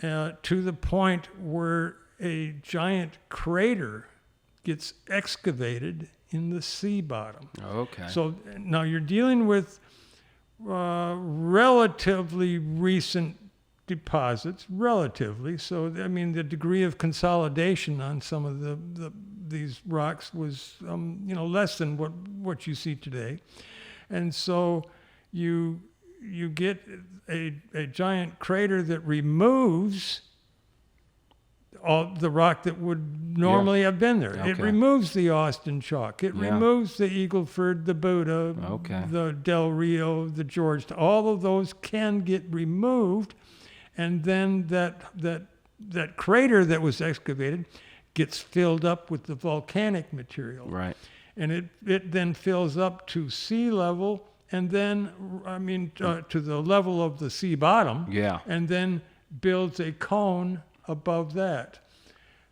to the point where a giant crater gets excavated in the sea bottom. Okay. So now you're dealing with relatively recent deposits, relatively. So, I mean, the degree of consolidation on some of these rocks was, less than what you see today. And so you get a giant crater that removes all the rock that would normally have been there. Okay. It removes the Austin chalk. It removes the Eagleford, the Buddha, the Del Rio, the Georgetown. All of those can get removed, and then that crater that was excavated gets filled up with the volcanic material. Right. And it then fills up to sea level, and then, to the level of the sea bottom. Yeah. And then builds a cone above that.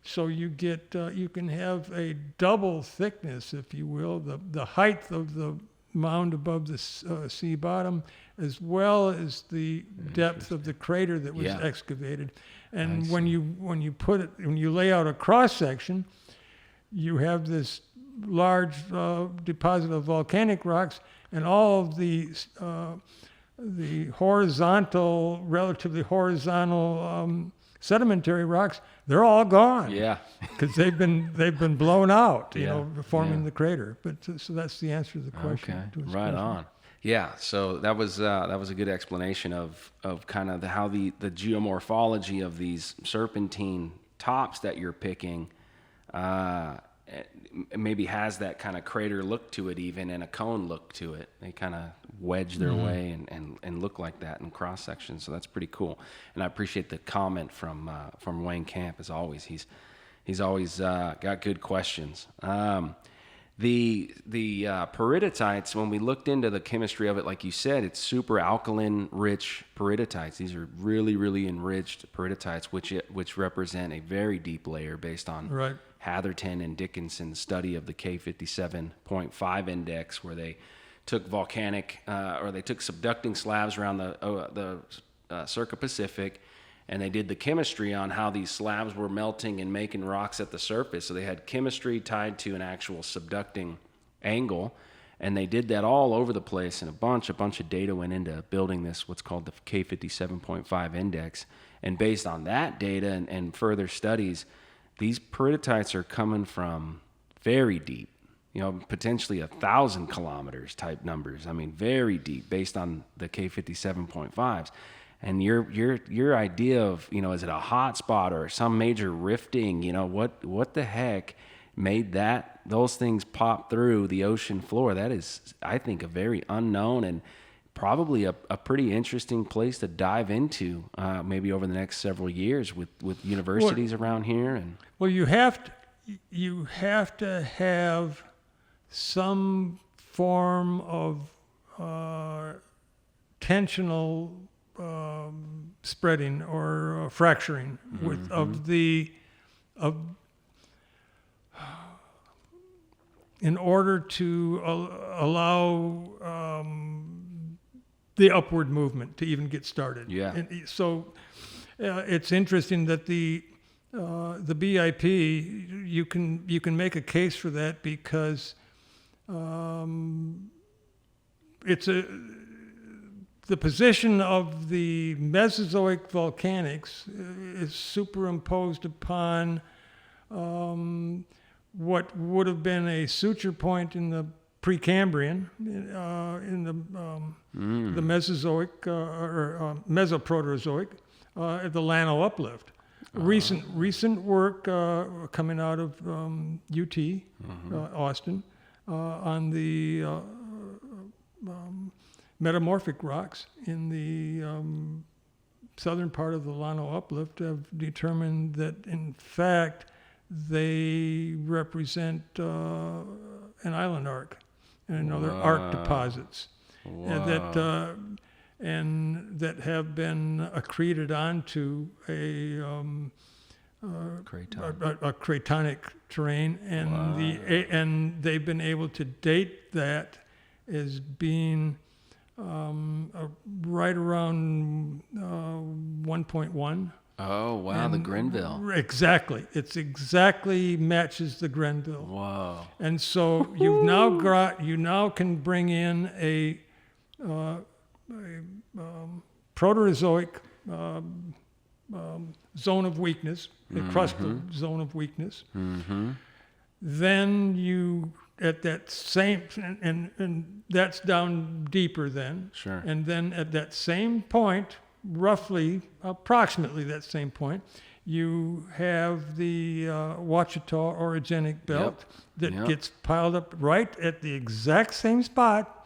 So you get, you can have a double thickness, if you will, the height of the mound above the sea bottom, as well as the depth of the crater that was excavated. And when you lay out a cross section, you have this large deposit of volcanic rocks, and all of the relatively horizontal sedimentary rocks, they're all gone. Yeah. Because they've been blown out, forming the crater. But so that's the answer to the question. Okay. Right on. Yeah. So that was a good explanation of kind of how the geomorphology of these serpentine tops that you're picking maybe has that kind of crater look to it, even, and a cone look to it. They kind of wedge their way and look like that in cross section. So that's pretty cool. And I appreciate the comment from Wayne Camp, as always. He's always got good questions. The periddotites, when we looked into the chemistry of it, like you said, it's super alkaline rich periddotites. These are really, really enriched periddotites, which represent a very deep layer based on Hatherton and Dickinson's study of the K57.5 index, where they took subducting slabs around the Circa Pacific, and they did the chemistry on how these slabs were melting and making rocks at the surface. So they had chemistry tied to an actual subducting angle, and they did that all over the place, and a bunch of data went into building this, what's called the K57.5 index. And based on that data and further studies, these periddotites are coming from very deep, potentially 1,000 kilometers type numbers. I mean, very deep based on the K57.5s. And your idea of, is it a hot spot or some major rifting, what the heck made those things pop through the ocean floor? That is, I think, a very unknown and probably a pretty interesting place to dive into maybe over the next several years with universities around here. And you have to have some form of tensional spreading or fracturing in order to allow the upward movement to even get started. Yeah. And so it's interesting that the BIP, you can make a case for that because the position of the Mesozoic volcanics is superimposed upon what would have been a suture point in the Precambrian, in the Mesozoic or Mesoproterozoic, the Llano uplift. Recent work coming out of UT, Austin, on the metamorphic rocks in the southern part of the Llano Uplift have determined that, in fact, they represent an island arc and other arc deposits and that have been accreted onto a cratonic terrain, and and they've been able to date that as being right around 1.1. Oh, wow, the Grenville. Exactly. It's exactly matches the Grenville. Whoa. And so you now can bring in a Proterozoic zone of weakness, a crustal zone of weakness. Mm-hmm. Then you, at that same, and that's down deeper then. Sure. And then at that same point, roughly, approximately that same point, you have the Ouachita orogenic belt that gets piled up right at the exact same spot.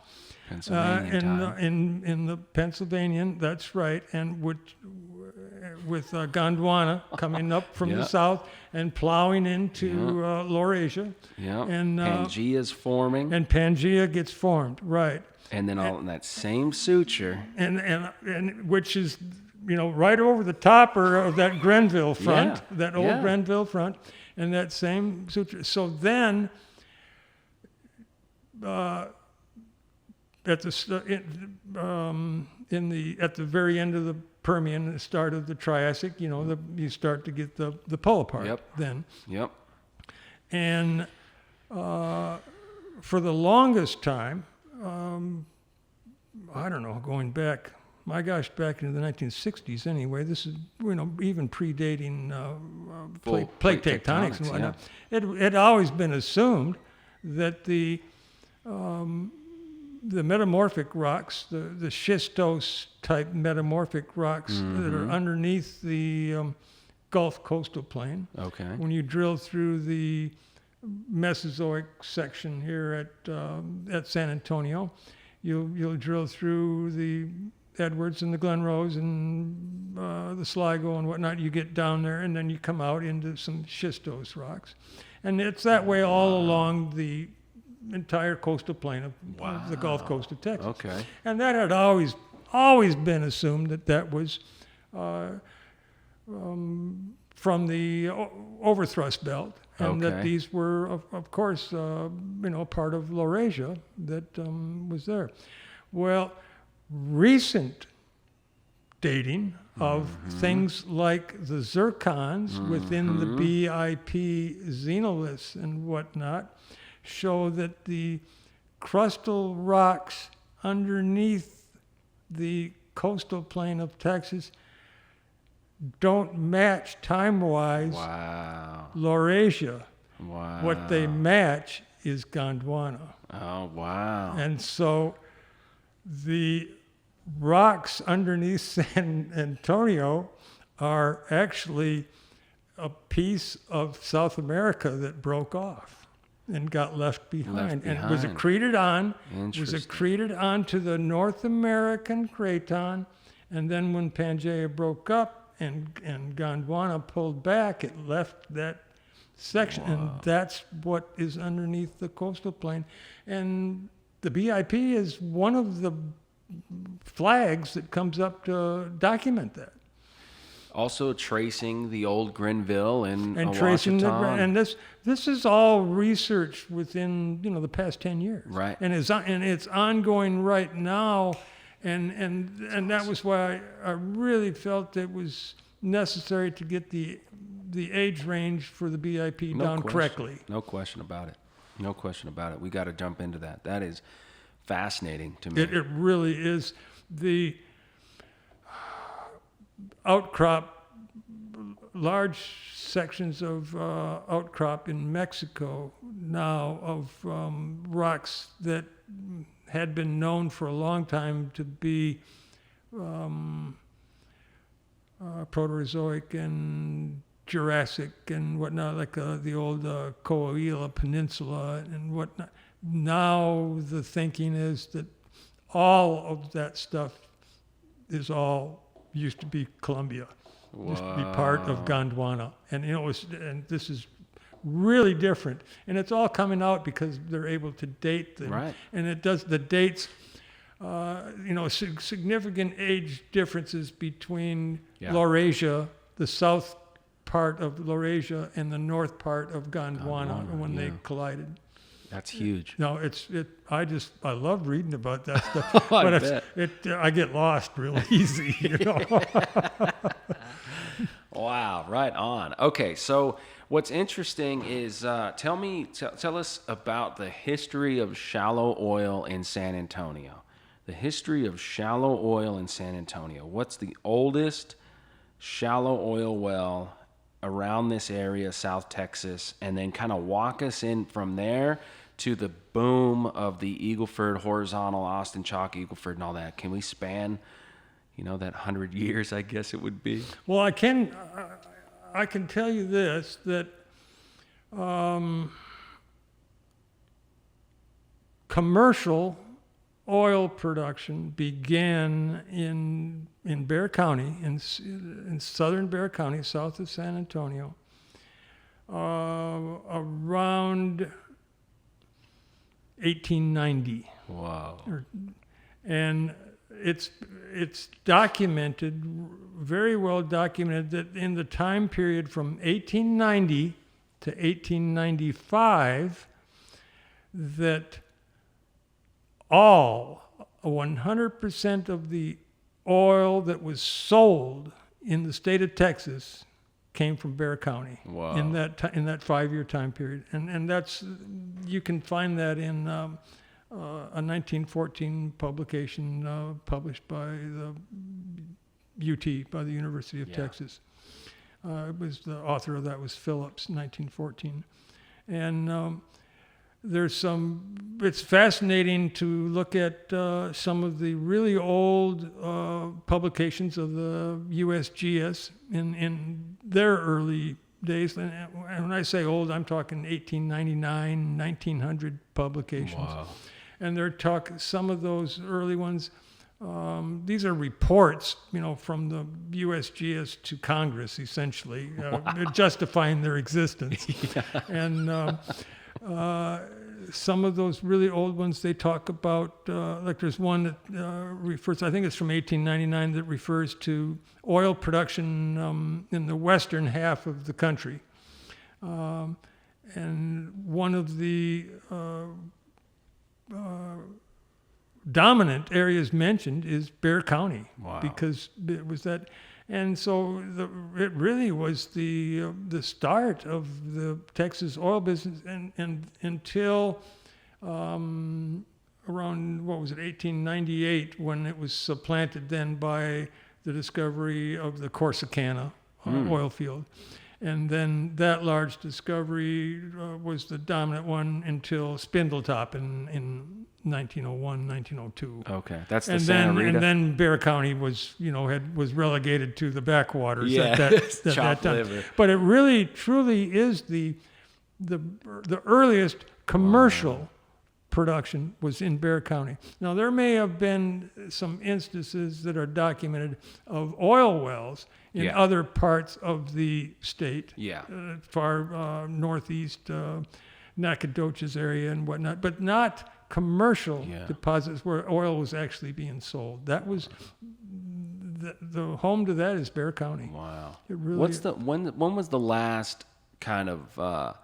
In the Pennsylvanian, that's right, and with Gondwana coming up from the south and plowing into Laurasia. Yeah. And Pangea's forming. And Pangea gets formed, right. And then all in that same suture. And which is, right over the topper of that Grenville front, that old Grenville front, and that same suture. So then, at the very end of the Permian, the start of the Triassic, you start to get the pull apart then. Yep. And for the longest time, I don't know, going back, back into the 1960s anyway, this is, even predating plate tectonics and whatnot. It had always been assumed that the metamorphic rocks, the schistose type metamorphic rocks that are underneath the Gulf coastal plain. Okay. When you drill through the Mesozoic section here at San Antonio, you'll drill through the Edwards and the Glen Rose and the Sligo and whatnot. You get down there, and then you come out into some schistose rocks, and it's that way all along the entire coastal plain of the Gulf Coast of Texas. Okay. And that had always been assumed that was from the overthrust belt, and that these were, of course, part of Laurasia that was there. Well, recent dating of things like the zircons within the BIP xenoliths and whatnot show that the crustal rocks underneath the coastal plain of Texas don't match time-wise Laurasia. Wow. What they match is Gondwana. Oh, wow. And so the rocks underneath San Antonio are actually a piece of South America that broke off and got left behind. And it was accreted onto the North American craton. And then when Pangea broke up and Gondwana pulled back, it left that section. And that's what is underneath the coastal plain. And the BIP is one of the flags that comes up to document that. Also tracing the old Grenville and tracing Ouachita. This is all research within the past 10 years, right? And it's ongoing right now, and that was why I really felt it was necessary to get the age range for the BIP down correctly. No question about it. No question about it. We got to jump into that. That is fascinating to me. It really is. The outcrop, large sections of outcrop in Mexico now of rocks that had been known for a long time to be Proterozoic and Jurassic and whatnot, like the old Coahuila Peninsula and whatnot. Now the thinking is that all of that stuff is all used to be Colombia. Used to be part of Gondwana. And and this is really different. And it's all coming out because they're able to date them. Right. And it does the dates, significant age differences between Laurasia, the south part of Laurasia, and the north part of Gondwana when they collided. That's huge. No, I love reading about that stuff, but I get lost real easy, Wow, right on. Okay, so what's interesting is tell us about the history of shallow oil in San Antonio. The history of shallow oil in San Antonio. What's the oldest shallow oil well around this area, South Texas, and then kind of walk us in from there to the boom of the Eagleford horizontal, Austin Chalk, Eagleford, and all that. Can we span, that 100 years, I guess it would be? Well, I can tell you this, that commercial oil production began in Bexar County, in southern Bexar County, south of San Antonio, around 1890. Wow. And it's documented, very well documented, that in the time period from 1890 to 1895, that 100% of the oil that was sold in the state of Texas came from Bexar County. Wow. In that 5-year time period, and that's, you can find that in a 1914 publication published by the UT, by the University of Texas. It was, the author of that was Phillips, 1914, and it's fascinating to look at some of the really old publications of the USGS in their early days. And when I say old, I'm talking 1899, 1900 publications. Wow. And some of those early ones, these are reports, from the USGS to Congress, essentially, justifying their existence. And some of those really old ones, they talk about, like there's one that refers, I think it's from 1899, that refers to oil production in the western half of the country. And one of the dominant areas mentioned is Bexar County. Wow. Because it was that. And so it really was the start of the Texas oil business, and until around, 1898, when it was supplanted then by the discovery of the Corsicana oil field. And then that large discovery was the dominant one until Spindletop in 1901, 1902. Okay, that's the Santa Rita. And then Bexar County was relegated to the backwaters Yeah, at that time. liver. But it really, truly is the earliest commercial production was in Bexar County. Now, there may have been some instances that are documented of oil wells in other parts of the state, far northeast, Nacogdoches area and whatnot, but not commercial deposits where oil was actually being sold. That was the home to that is Bexar County. Wow. It really, when was the last kind of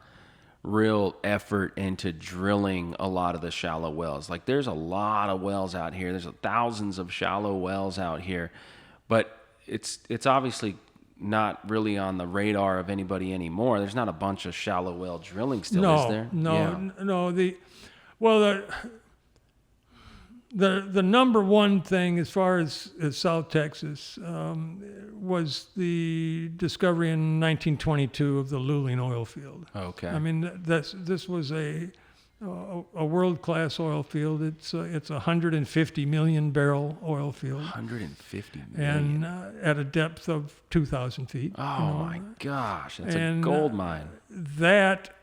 real effort into drilling a lot of the shallow wells? Like, there's a lot of wells out here. There's thousands of shallow wells out here, but it's obviously not really on the radar of anybody anymore. There's not a bunch of shallow well drilling still, is there? No. The number one thing as far as South Texas was the discovery in 1922 of the Luling oil field. Okay. I mean, this was a world-class oil field. It's a 150 million barrel oil field. 150 million. And at a depth of 2,000 feet. Oh my gosh, that's a gold mine. That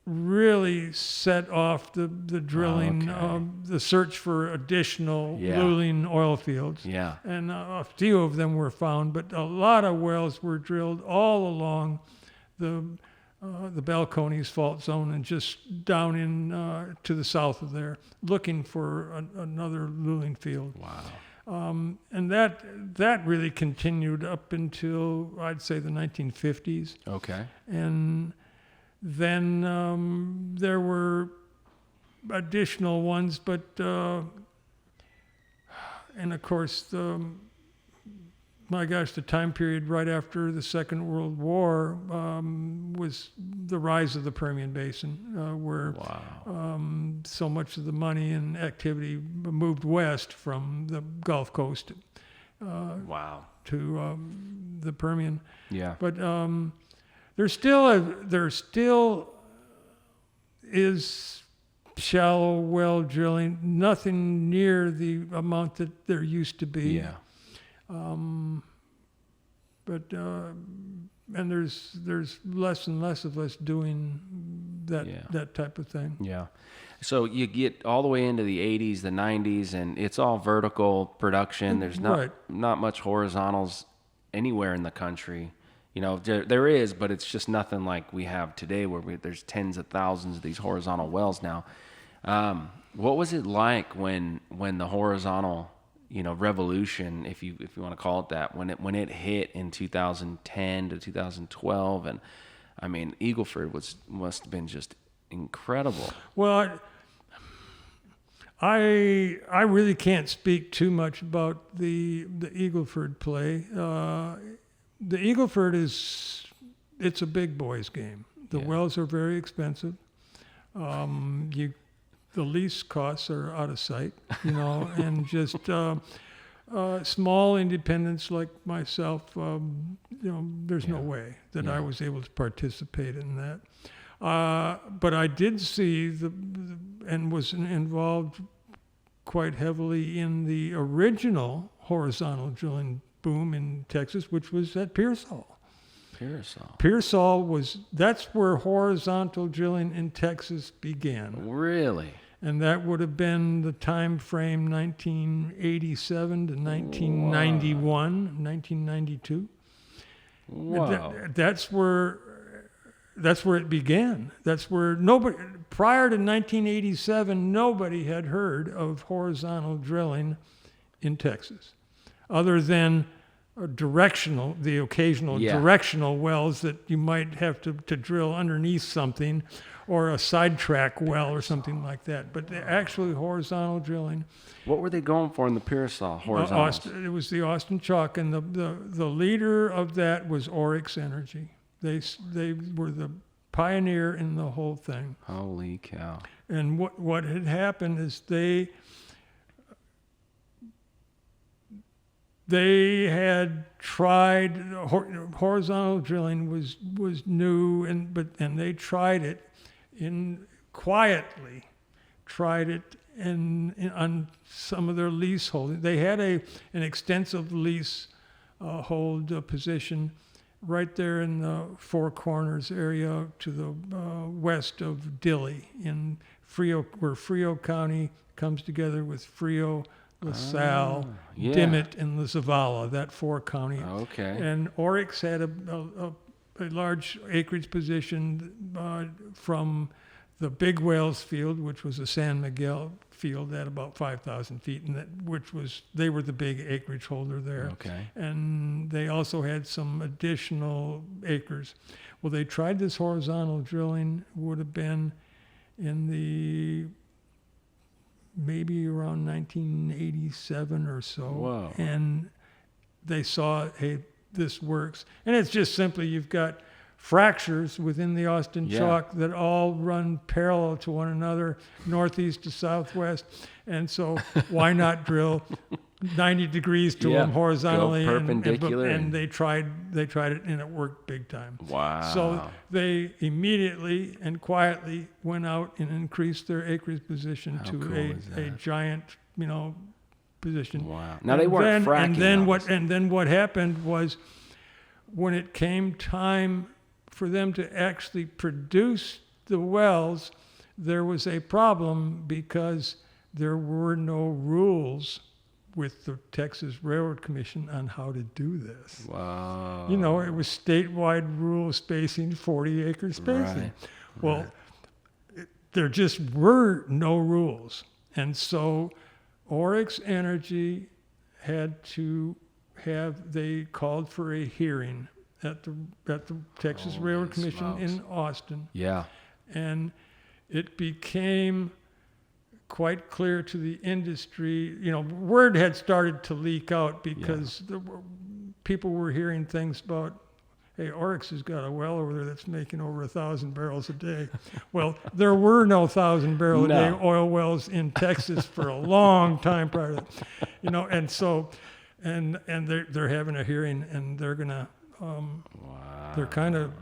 really set off the drilling, Okay. the search for additional Yeah. Luling oil fields. Yeah. And a few of them were found, but a lot of wells were drilled all along the Balcones fault zone and just down in to the south of there, looking for another Luling field. Wow. And that really continued up until, I'd say, the 1950s. Okay. And then there were additional ones, but and of course, the time period right after the Second World War was the rise of the Permian Basin, where Wow. so much of the money and activity moved west from the Gulf Coast Wow. to the Permian. Yeah. But there still is shallow well drilling, nothing near the amount that there used to be. Yeah. But and there's less and less of us doing that type of thing. Yeah. So you get all the way into the 80s, the 90s, and it's all vertical production. There's not much horizontals anywhere in the country. You know, there is, but it's just nothing like we have today, where there's tens of thousands of these horizontal wells now. What was it like when the horizontal, revolution, if you want to call it that, when it hit in 2010 to 2012, and I mean, Eagle Ford must have been just incredible. Well, I really can't speak too much about the Eagle Ford play. The Eagle Ford it's a big boys game. The wells are very expensive. The lease costs are out of sight, and just small independents like myself, there's no way that I was able to participate in that. But I did see and was involved quite heavily in the original horizontal drilling boom in Texas, which was at Pearsall. Pearsall that's where horizontal drilling in Texas began. Really? And that would have been the time frame 1987 to 1991, 1992. Wow. That's where it began. That's where prior to 1987, nobody had heard of horizontal drilling in Texas, other than the occasional directional wells that you might have to drill underneath something, or a sidetrack well or something like that. But actually horizontal drilling. What were they going for in the Pearsall horizontal? It was the Austin Chalk, and the leader of that was Oryx Energy. They were the pioneer in the whole thing. Holy cow. And what had happened is they had tried horizontal drilling was new, and they tried it quietly on some of their leasehold. They had an extensive lease hold position right there in the Four Corners area to the west of Dilley in Frio, where Frio County comes together with Frio, LaSalle, Dimmitt, and La Zavala, that four county. Okay. And Oryx had a large acreage position from the Big Whales field, which was a San Miguel field at about 5,000 feet, and they were the big acreage holder there. Okay. And they also had some additional acres. Well, they tried this horizontal drilling, would have been in the maybe around 1987 or so. Whoa. And they saw, hey, this works. And it's just simply, you've got fractures within the Austin Chalk that all run parallel to one another, northeast to southwest. And so why not drill 90 degrees to them horizontally? Go perpendicular. And they tried it, and it worked big time. Wow. So they immediately and quietly went out and increased their acreage position a giant, position. Wow. Now they weren't fracking. And then what happened was, when it came time for them to actually produce the wells, there was a problem because there were no rules with the Texas Railroad Commission on how to do this. Wow. You know, it was statewide rule spacing, 40-acre spacing. Right. Well, there just were no rules. And so Oryx Energy they called for a hearing at the Texas Railroad Commission in Austin. Yeah. And it became quite clear to the industry, you know, word had started to leak out because people were hearing things about, hey, Oryx has got a well over there that's making over 1,000 barrels a day. Well, there were no 1,000 barrel a day oil wells in Texas for a long time prior to that, you know, and so, and they're having a hearing, and they're gonna, they're kind of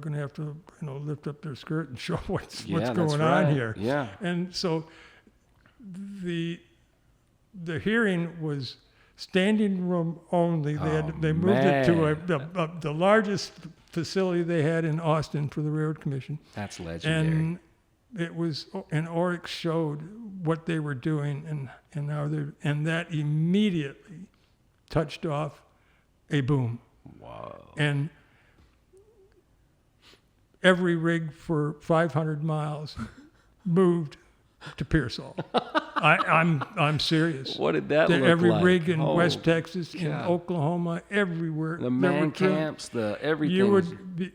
gonna have to, you know, lift up their skirt and show what's going on here. Yeah. And so the hearing was standing room only. They moved it to the largest facility they had in Austin for the Railroad Commission. That's legendary. And it was, and Oryx showed what they were doing and how and that immediately touched off a boom. Wow. And every rig for 500 miles moved to Pearsall. I'm serious. What did that look every like? rig in West Texas, in Oklahoma, everywhere. The man camps, the everything. You would be,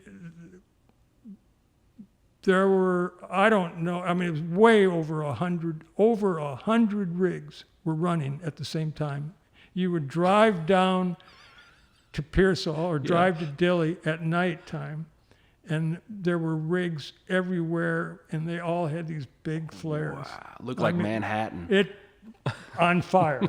there were, I don't know, I mean, it was way over 100 rigs were running at the same time. You would drive down to Pearsall or drive to Dilley at nighttime, and there were rigs everywhere, and they all had these big flares. Wow. Looked like Manhattan. It on fire.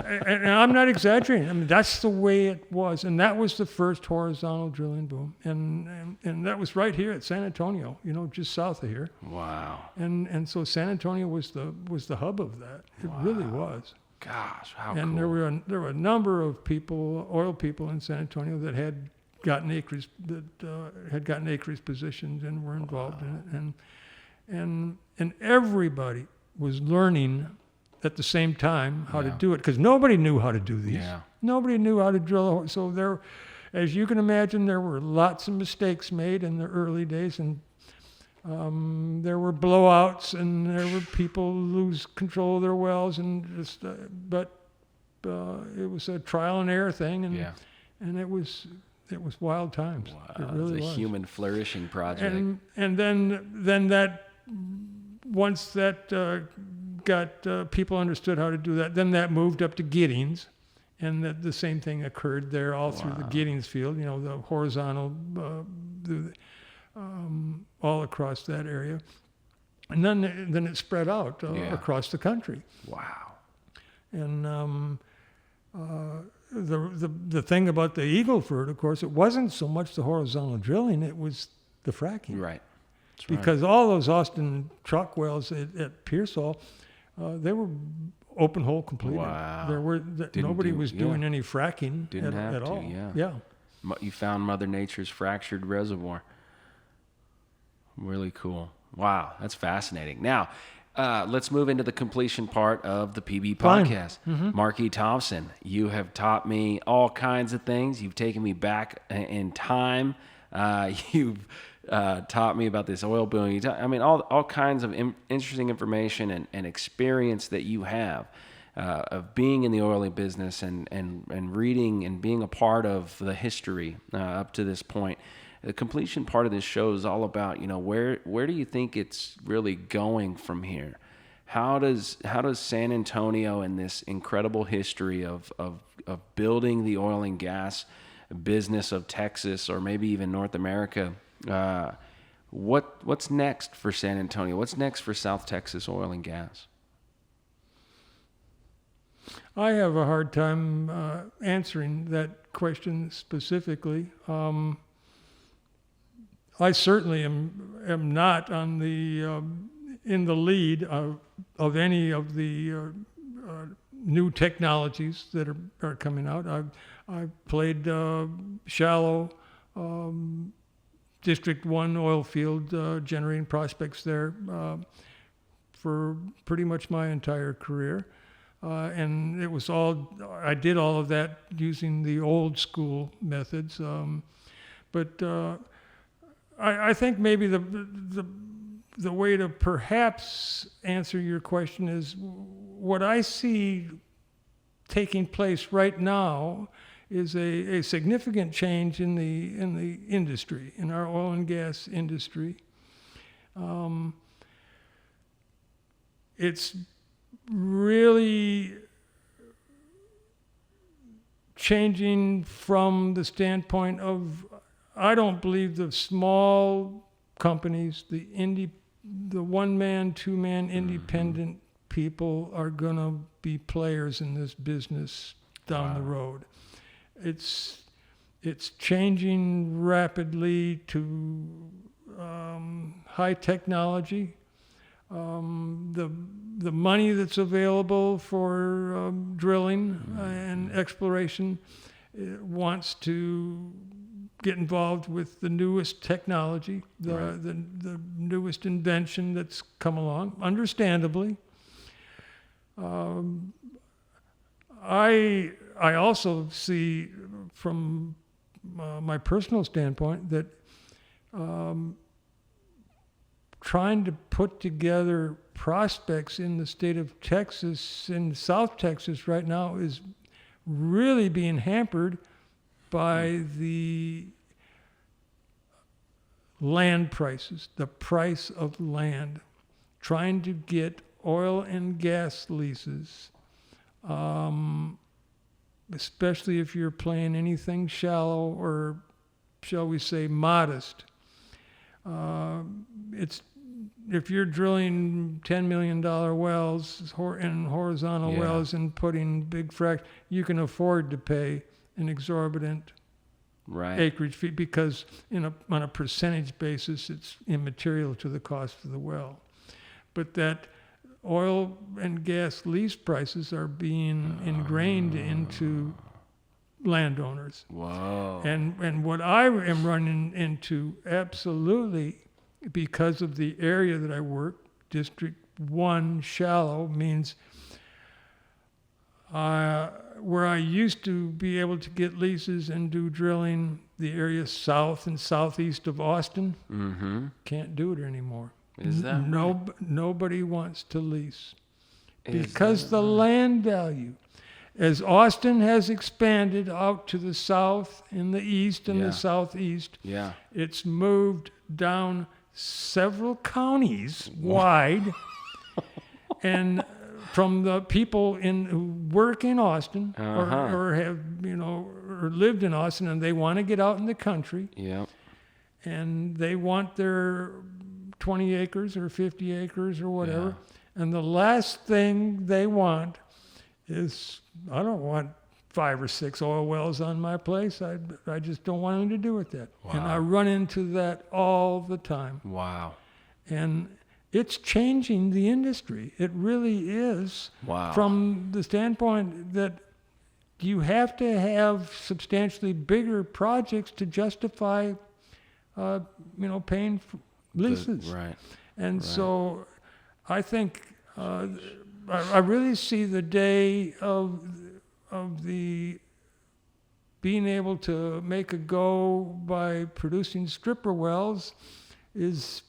and I'm not exaggerating. I mean, that's the way it was, and that was the first horizontal drilling boom, and that was right here at San Antonio, you know, just south of here. Wow. And so San Antonio was the hub of that. It really was. Gosh, how and cool. there were a number of people, oil people in San Antonio that had gotten acreage positions and were involved in it, and everybody was learning at the same time how to do it, because nobody knew how to do these. Yeah. Nobody knew how to drill. So there, as you can imagine, there were lots of mistakes made in the early days, and there were blowouts, and there were people lose control of their wells, and just, but it was a trial and error thing, and it was wild times. Wow, it really it's a was. human flourishing project. And then that, once that got people understood how to do that, then that moved up to Giddings, and the same thing occurred there all through the Giddings field. You know, the horizontal, all across that area, and then it spread out across the country. Wow. And the thing about the Eagleford, of course, it wasn't so much the horizontal drilling; it was the fracking. Right. That's Because all those Austin chalk wells at Pearsall, they were open hole completed. Wow. Nobody was doing any fracking at all. Yeah. You found Mother Nature's fractured reservoir. Really cool. Wow, that's fascinating. Now, let's move into the completion part of the PB podcast. Marky Thompson, you have taught me all kinds of things. You've taken me back in time. You've taught me about this oil boom. All kinds of interesting information and experience that you have of being in the oil business and reading and being a part of the history up to this point. The completion part of this show is all about, you know, where do you think it's really going from here? How does San Antonio and this incredible history of building the oil and gas business of Texas, or maybe even North America, what's next for San Antonio? What's next for South Texas oil and gas? I have a hard time answering that question specifically. I certainly am not on the in the lead of any of the new technologies that are coming out. I've played shallow District 1 oil field, generating prospects there for pretty much my entire career. And it was I did all of that using the old school methods. But I think maybe the way to perhaps answer your question is what I see taking place right now is a significant change in the industry, in our oil and gas industry. It's really changing from the standpoint of, I don't believe the small companies, the one-man, two-man independent people are going to be players in this business down the road. It's changing rapidly to high technology. The money that's available for drilling and exploration wants to get involved with the newest technology, the newest invention that's come along, understandably. I also see from my personal standpoint that trying to put together prospects in the state of Texas, in South Texas right now, is really being hampered by the land prices, the price of land. Trying to get oil and gas leases, especially if you're playing anything shallow or, shall we say, modest. If you're drilling $10 million wells and horizontal wells and putting big fracs, you can afford to pay an exorbitant acreage fee because on a percentage basis, it's immaterial to the cost of the well. But that oil and gas lease prices are being ingrained into landowners. Wow. And what I am running into, absolutely, because of the area that I work, District 1 shallow, means where I used to be able to get leases and do drilling, the area south and southeast of Austin, can't do it anymore. Is that right? Nobody wants to lease because the land value, as Austin has expanded out to the south and the east and the southeast, it's moved down several counties wide, and from the people who work in Austin or have or lived in Austin, and they want to get out in the country, and they want their 20 acres or 50 acres or whatever, and the last thing they want is, I don't want 5 or 6 oil wells on my place. I just don't want anything to do with that. Wow. And I run into that all the time. Wow. And it's changing the industry. It really is. Wow. From the standpoint that you have to have substantially bigger projects to justify, paying for leases. And so I think I really see the day of the being able to make a go by producing stripper wells is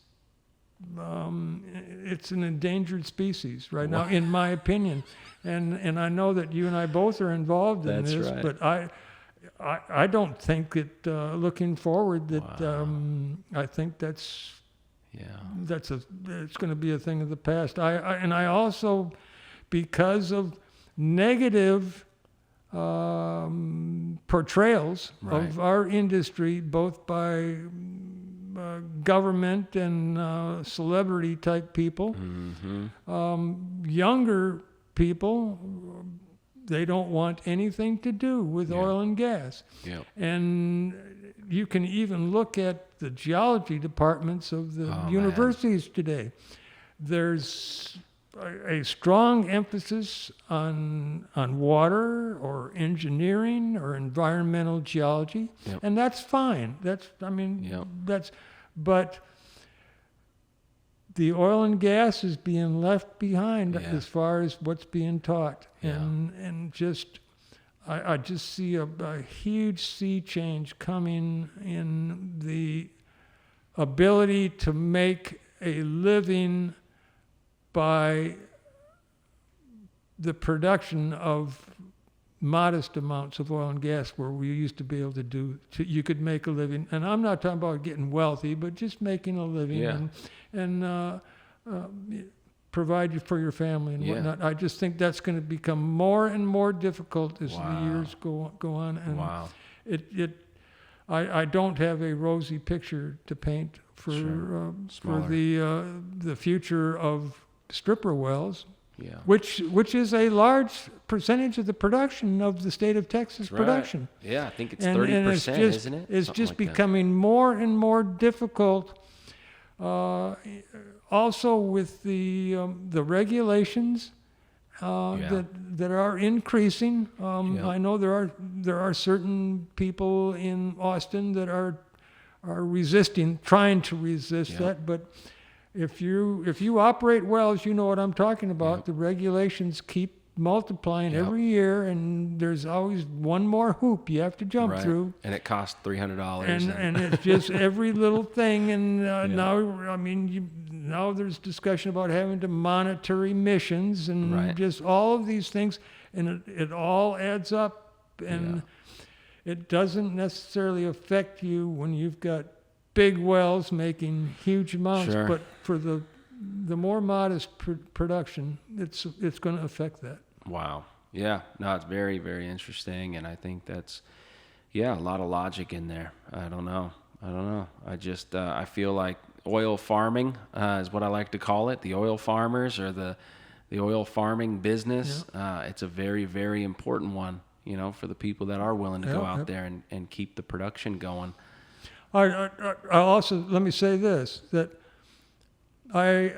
it's an endangered species right now, in my opinion. And I know that you and I both are involved in this, but I don't think that looking forward that I think it's going to be a thing of the past. I also, because of negative portrayals of our industry, both by government and celebrity type people, younger people, they don't want anything to do with oil and gas. And you can even look at the geology departments of the universities today. There's a strong emphasis on water or engineering or environmental geology, Yep. and that's fine. But the oil and gas is being left behind as far as what's being taught, and just I just see a huge sea change coming in the ability to make a living by the production of modest amounts of oil and gas, where we used to be able to you could make a living. And I'm not talking about getting wealthy, but just making a living and provide for your family and whatnot. I just think that's going to become more and more difficult as the years go on. And I don't have a rosy picture to paint for the future of stripper wells, which is a large percentage of the production of the state of Texas production. Yeah, I think it's 30%, isn't it? It's just becoming more and more difficult. Also with the regulations that are increasing. I know there are certain people in Austin that are trying to resist that, but if you operate wells, you know what I'm talking about. The regulations keep multiplying every year, and there's always one more hoop you have to jump through. And it costs $300. And it's just every little thing. And now there's discussion about having to monitor emissions and just all of these things, and it all adds up. And it doesn't necessarily affect you when you've got big wells making huge amounts, but for the more modest production, it's going to affect that. Wow. Yeah. No, it's very, very interesting, and I think that's a lot of logic in there. I don't know. I just I feel like oil farming is what I like to call it. The oil farmers, or the oil farming business. It's a very, very important one, for the people that are willing to go out there and keep the production going. I also, let me say this, that I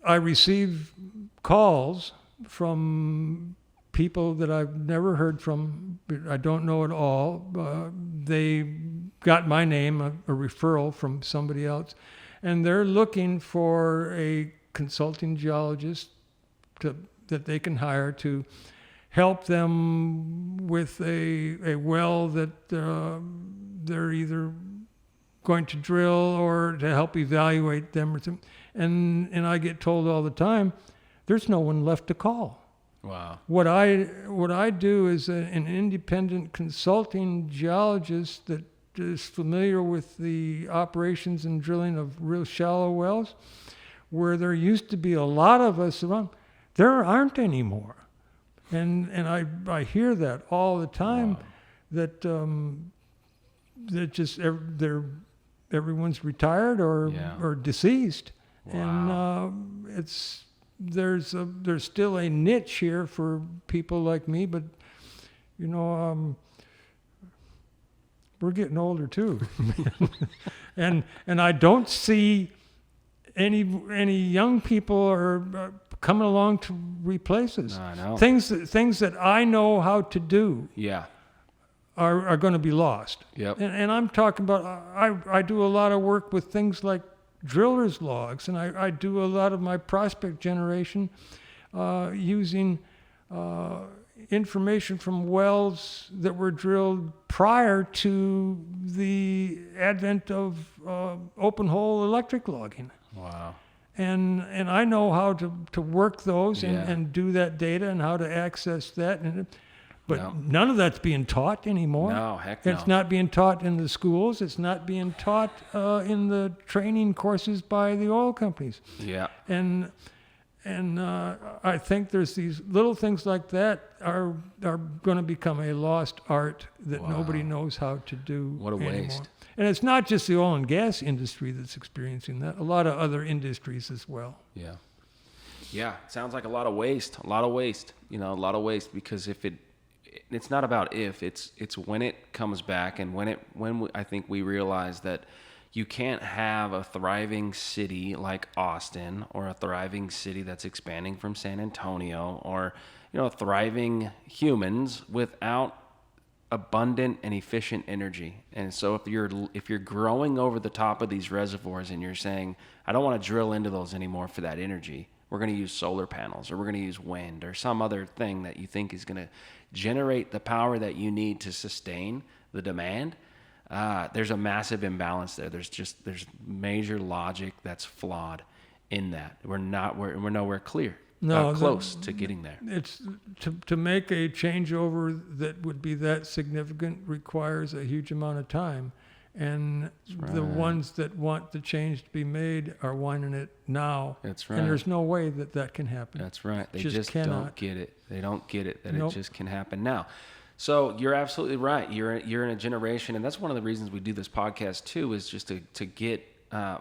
receive calls from people that I've never heard from. I don't know at all. They got my name, a referral from somebody else, and they're looking for a consulting geologist that they can hire to help them with a well that they're either going to drill or to help evaluate them or something. And I get told all the time, there's no one left to call. Wow. What I do is an independent consulting geologist that is familiar with the operations and drilling of real shallow wells, where there used to be a lot of us around. There aren't anymore. And I hear that all the time, that just everyone's retired or deceased. Wow. And there's still a niche here for people like me, but we're getting older too. and I don't see any young people are coming along to replace us. No, I know. Things that I know how to do are going to be lost. Yep. And I'm talking about, I do a lot of work with things like driller's logs, and I do a lot of my prospect generation using information from wells that were drilled prior to the advent of open hole electric logging. Wow. And I know how to work those and do that data and how to access that. But none of that's being taught anymore. No, heck no. It's not being taught in the schools. It's not being taught in the training courses by the oil companies. Yeah. And I think there's these little things like that are going to become a lost art that nobody knows how to do. What a anymore. waste. And it's not just the oil and gas industry that's experiencing that. A lot of other industries as well. Yeah. Yeah. It sounds like a lot of waste. A lot of waste. A lot of waste, because it's not about if, it's when it comes back, and when I think we realize that, you can't have a thriving city like Austin, or a thriving city that's expanding from San Antonio, or thriving humans without abundant and efficient energy. And so if you're growing over the top of these reservoirs and you're saying, I don't want to drill into those anymore for that energy, we're going to use solar panels, or we're going to use wind, or some other thing that you think is going to generate the power that you need to sustain the demand, there's a massive imbalance there. There's major logic that's flawed in that. We're nowhere close to getting there. It's to make a changeover that would be that significant requires a huge amount of time, and the ones that want the change to be made are wanting it now. That's right. And there's no way that can happen. That's right. They just don't get it. They don't get it that Nope. it just can happen now. So you're absolutely right. You're in a generation, and that's one of the reasons we do this podcast too, is just to get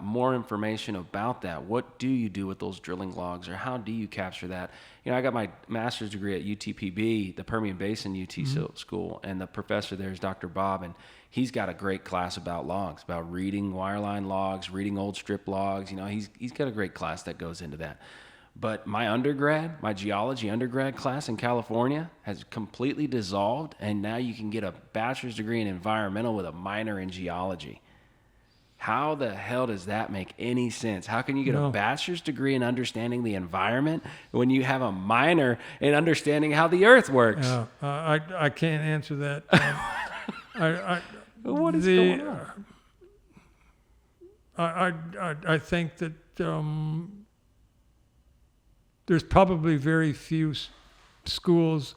more information about that. What do you do with those drilling logs, or how do you capture that? I got my master's degree at UTPB, the Permian Basin UT school, and the professor there is Dr. Bob, and he's got a great class about logs, about reading wireline logs, reading old strip logs. He's got a great class that goes into that. But my geology undergrad class in California has completely dissolved, and now you can get a bachelor's degree in environmental with a minor in geology. How the hell does that make any sense? How can you get a bachelor's degree in understanding the environment when you have a minor in understanding how the earth works? I can't answer that. What is going on? I think that there's probably very few schools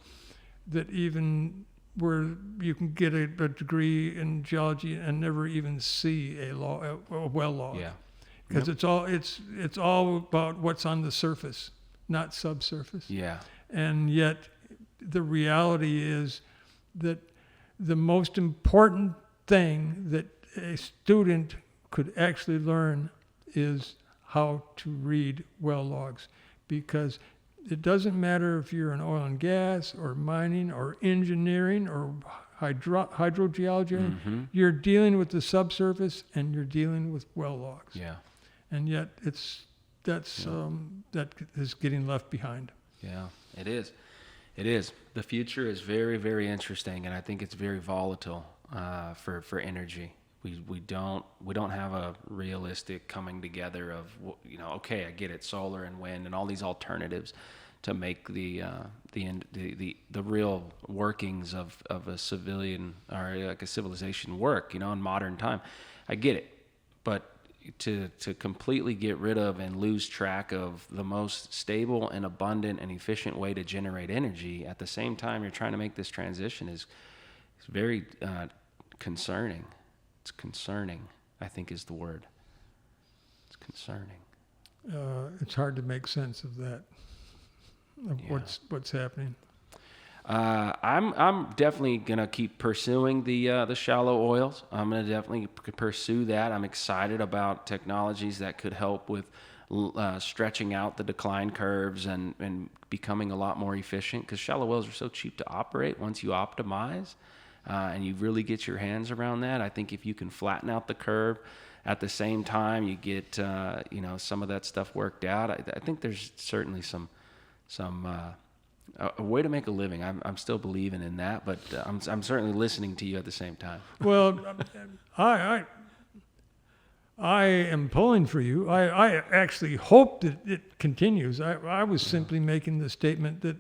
that even where you can get a degree in geology and never even see a well log. Yeah. Because it's all about what's on the surface, not subsurface. Yeah. And yet the reality is that the most important thing that a student could actually learn is how to read well logs, because it doesn't matter if you're in oil and gas or mining or engineering or hydrogeology. You're dealing with the subsurface and you're dealing with well logs. Yeah. And yet that is getting left behind. Yeah, it is. It is. The future is very, very interesting, and I think it's very volatile for energy. We don't have a realistic coming together of, okay, I get it, solar and wind and all these alternatives to make the real workings of a civilian or like a civilization work, in modern time. I get it, but to completely get rid of and lose track of the most stable and abundant and efficient way to generate energy at the same time you're trying to make this transition is very concerning. It's concerning, I think, is the word. It's concerning. It's hard to make sense of that, of what's happening. I'm definitely gonna keep pursuing the shallow oils. I'm gonna definitely pursue that. I'm excited about technologies that could help with stretching out the decline curves and becoming a lot more efficient, because shallow oils are so cheap to operate once you optimize. And you really get your hands around that. I think if you can flatten out the curve at the same time, you get some of that stuff worked out. I think there's certainly some a way to make a living. I'm still believing in that, but I'm certainly listening to you at the same time. Well, I am pulling for you. I actually hope that it continues. I was simply making the statement that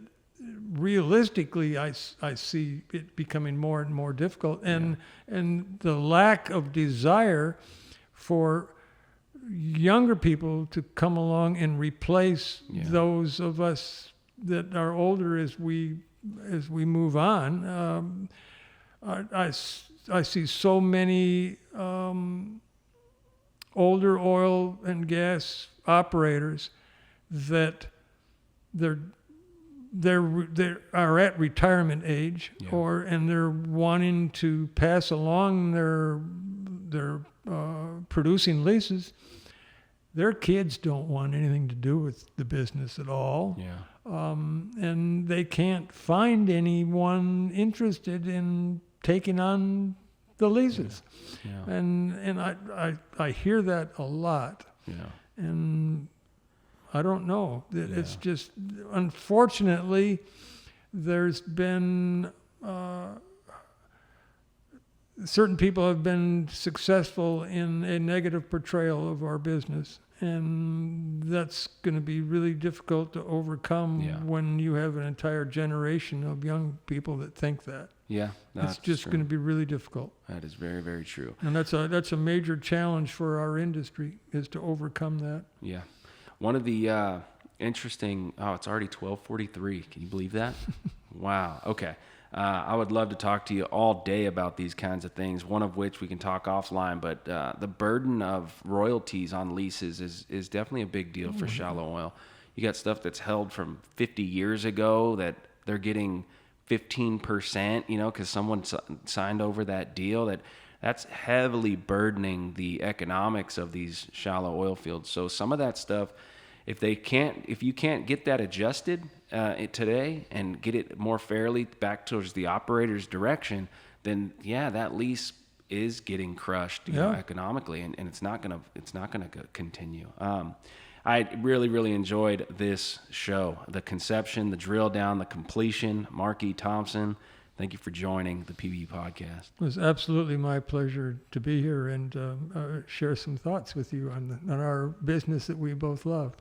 realistically, I see it becoming more and more difficult, and the lack of desire for younger people to come along and replace those of us that are older as we move on. I see so many older oil and gas operators that they are at retirement age, and they're wanting to pass along their producing leases. Their kids don't want anything to do with the business at all. And they can't find anyone interested in taking on the leases. Yeah. And I hear that a lot. Yeah. And I don't know. It's just, unfortunately, there's been, certain people have been successful in a negative portrayal of our business. And that's going to be really difficult to overcome when you have an entire generation of young people that think that. Yeah, it's just going to be really difficult. That is very, very true. And that's a major challenge for our industry, is to overcome that. Yeah. One of the interesting, it's already 12:43. Can you believe that? Wow. Okay. I would love to talk to you all day about these kinds of things, one of which we can talk offline, but the burden of royalties on leases is definitely a big deal for shallow oil. You got stuff that's held from 50 years ago that they're getting 15%, because someone signed over that deal. That's heavily burdening the economics of these shallow oil fields. So some of that stuff, if you can't get that adjusted today and get it more fairly back towards the operator's direction, then that lease is getting crushed economically, and it's not gonna continue. I really, really enjoyed this show. The conception, the drill down, the completion. Marky Thompson, thank you for joining the PB podcast. It was absolutely my pleasure to be here and share some thoughts with you on our business that we both love.